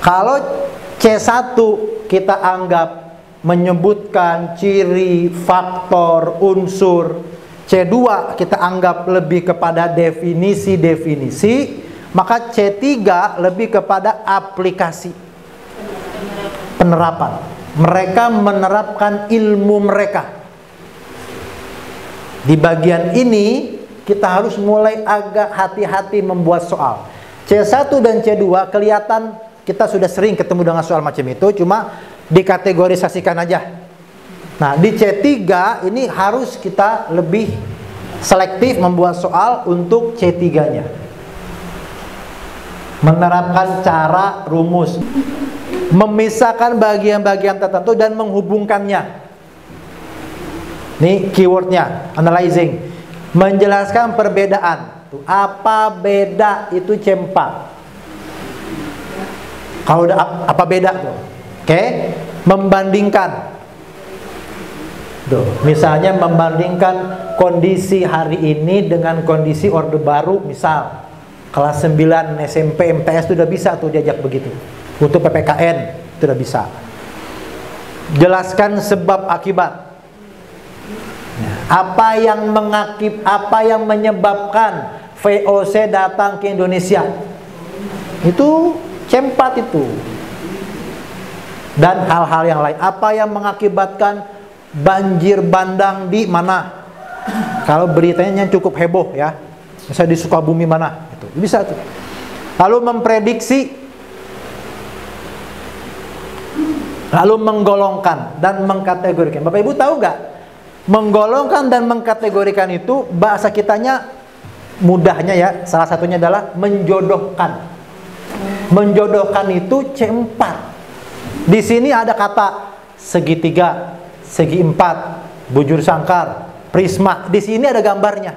Kalau C1 kita anggap menyebutkan ciri, faktor, unsur. C2 kita anggap lebih kepada definisi-definisi, maka C3 lebih kepada aplikasi, penerapan. Mereka menerapkan ilmu mereka. Di bagian ini kita harus mulai agak hati-hati membuat soal. C1 dan C2 kelihatan kita sudah sering ketemu dengan soal macam itu, cuma dikategorisasikan aja. Nah, di C3 ini harus kita lebih selektif membuat soal untuk C3-nya. Menerapkan cara, rumus, memisahkan bagian-bagian tertentu dan menghubungkannya. Ini keywordnya, analyzing. Menjelaskan perbedaan. Apa beda itu C4. Kalau udah apa beda tuh? Oke, membandingkan. Tuh, misalnya membandingkan kondisi hari ini dengan kondisi orde baru, misal kelas 9 SMP MTS itu udah bisa tuh diajak begitu. Untuk PPKN itu udah bisa. Jelaskan sebab akibat. Apa yang menyebabkan VOC datang ke Indonesia? Itu C4 itu. Dan hal-hal yang lain. Apa yang mengakibatkan banjir bandang di mana? Kalau beritanya cukup heboh ya, misalnya di Sukabumi mana, itu bisa tuh. Lalu memprediksi, lalu menggolongkan dan mengkategorikan. Bapak Ibu tahu nggak? Menggolongkan dan mengkategorikan itu bahasa kitanya mudahnya ya, salah satunya adalah menjodohkan. Menjodohkan itu C4. Di sini ada kata segitiga, segi 4, bujur sangkar, prisma. Di sini ada gambarnya.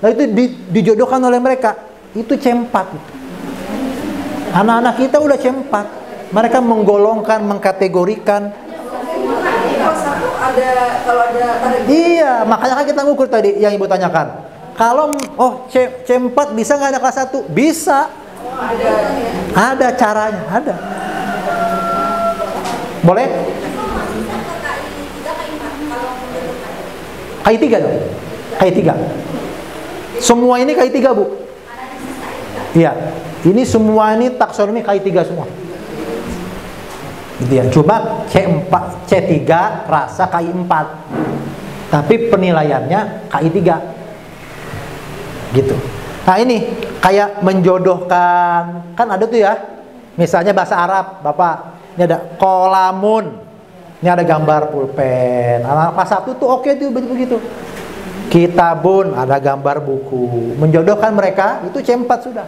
Nah itu dijodohkan oleh mereka. Itu C4 itu. Anak-anak kita udah C4. Mereka menggolongkan, mengkategorikan. Kalau ada iya, makanya kan kita ngukur tadi yang Ibu tanyakan. Kalau C4 bisa nggak ada kelas 1? Bisa. Ada caranya, ada. Boleh? KI3 dong. KI3. Semua ini KI3, Bu. Iya. Ini semua ini taksonomi KI3 semua. Gitu ya. Cuma C4, C3 rasa KI4. Tapi penilaiannya KI3. Gitu. Nah, ini kayak menjodohkan. Kan ada tuh ya. Misalnya bahasa Arab, Bapak. Ini ada kolamun. Ini ada gambar pulpen. Anak kelas 1 tuh oke tuh begitu. Kitabun, ada gambar buku. Menjodohkan mereka, itu C4 sudah.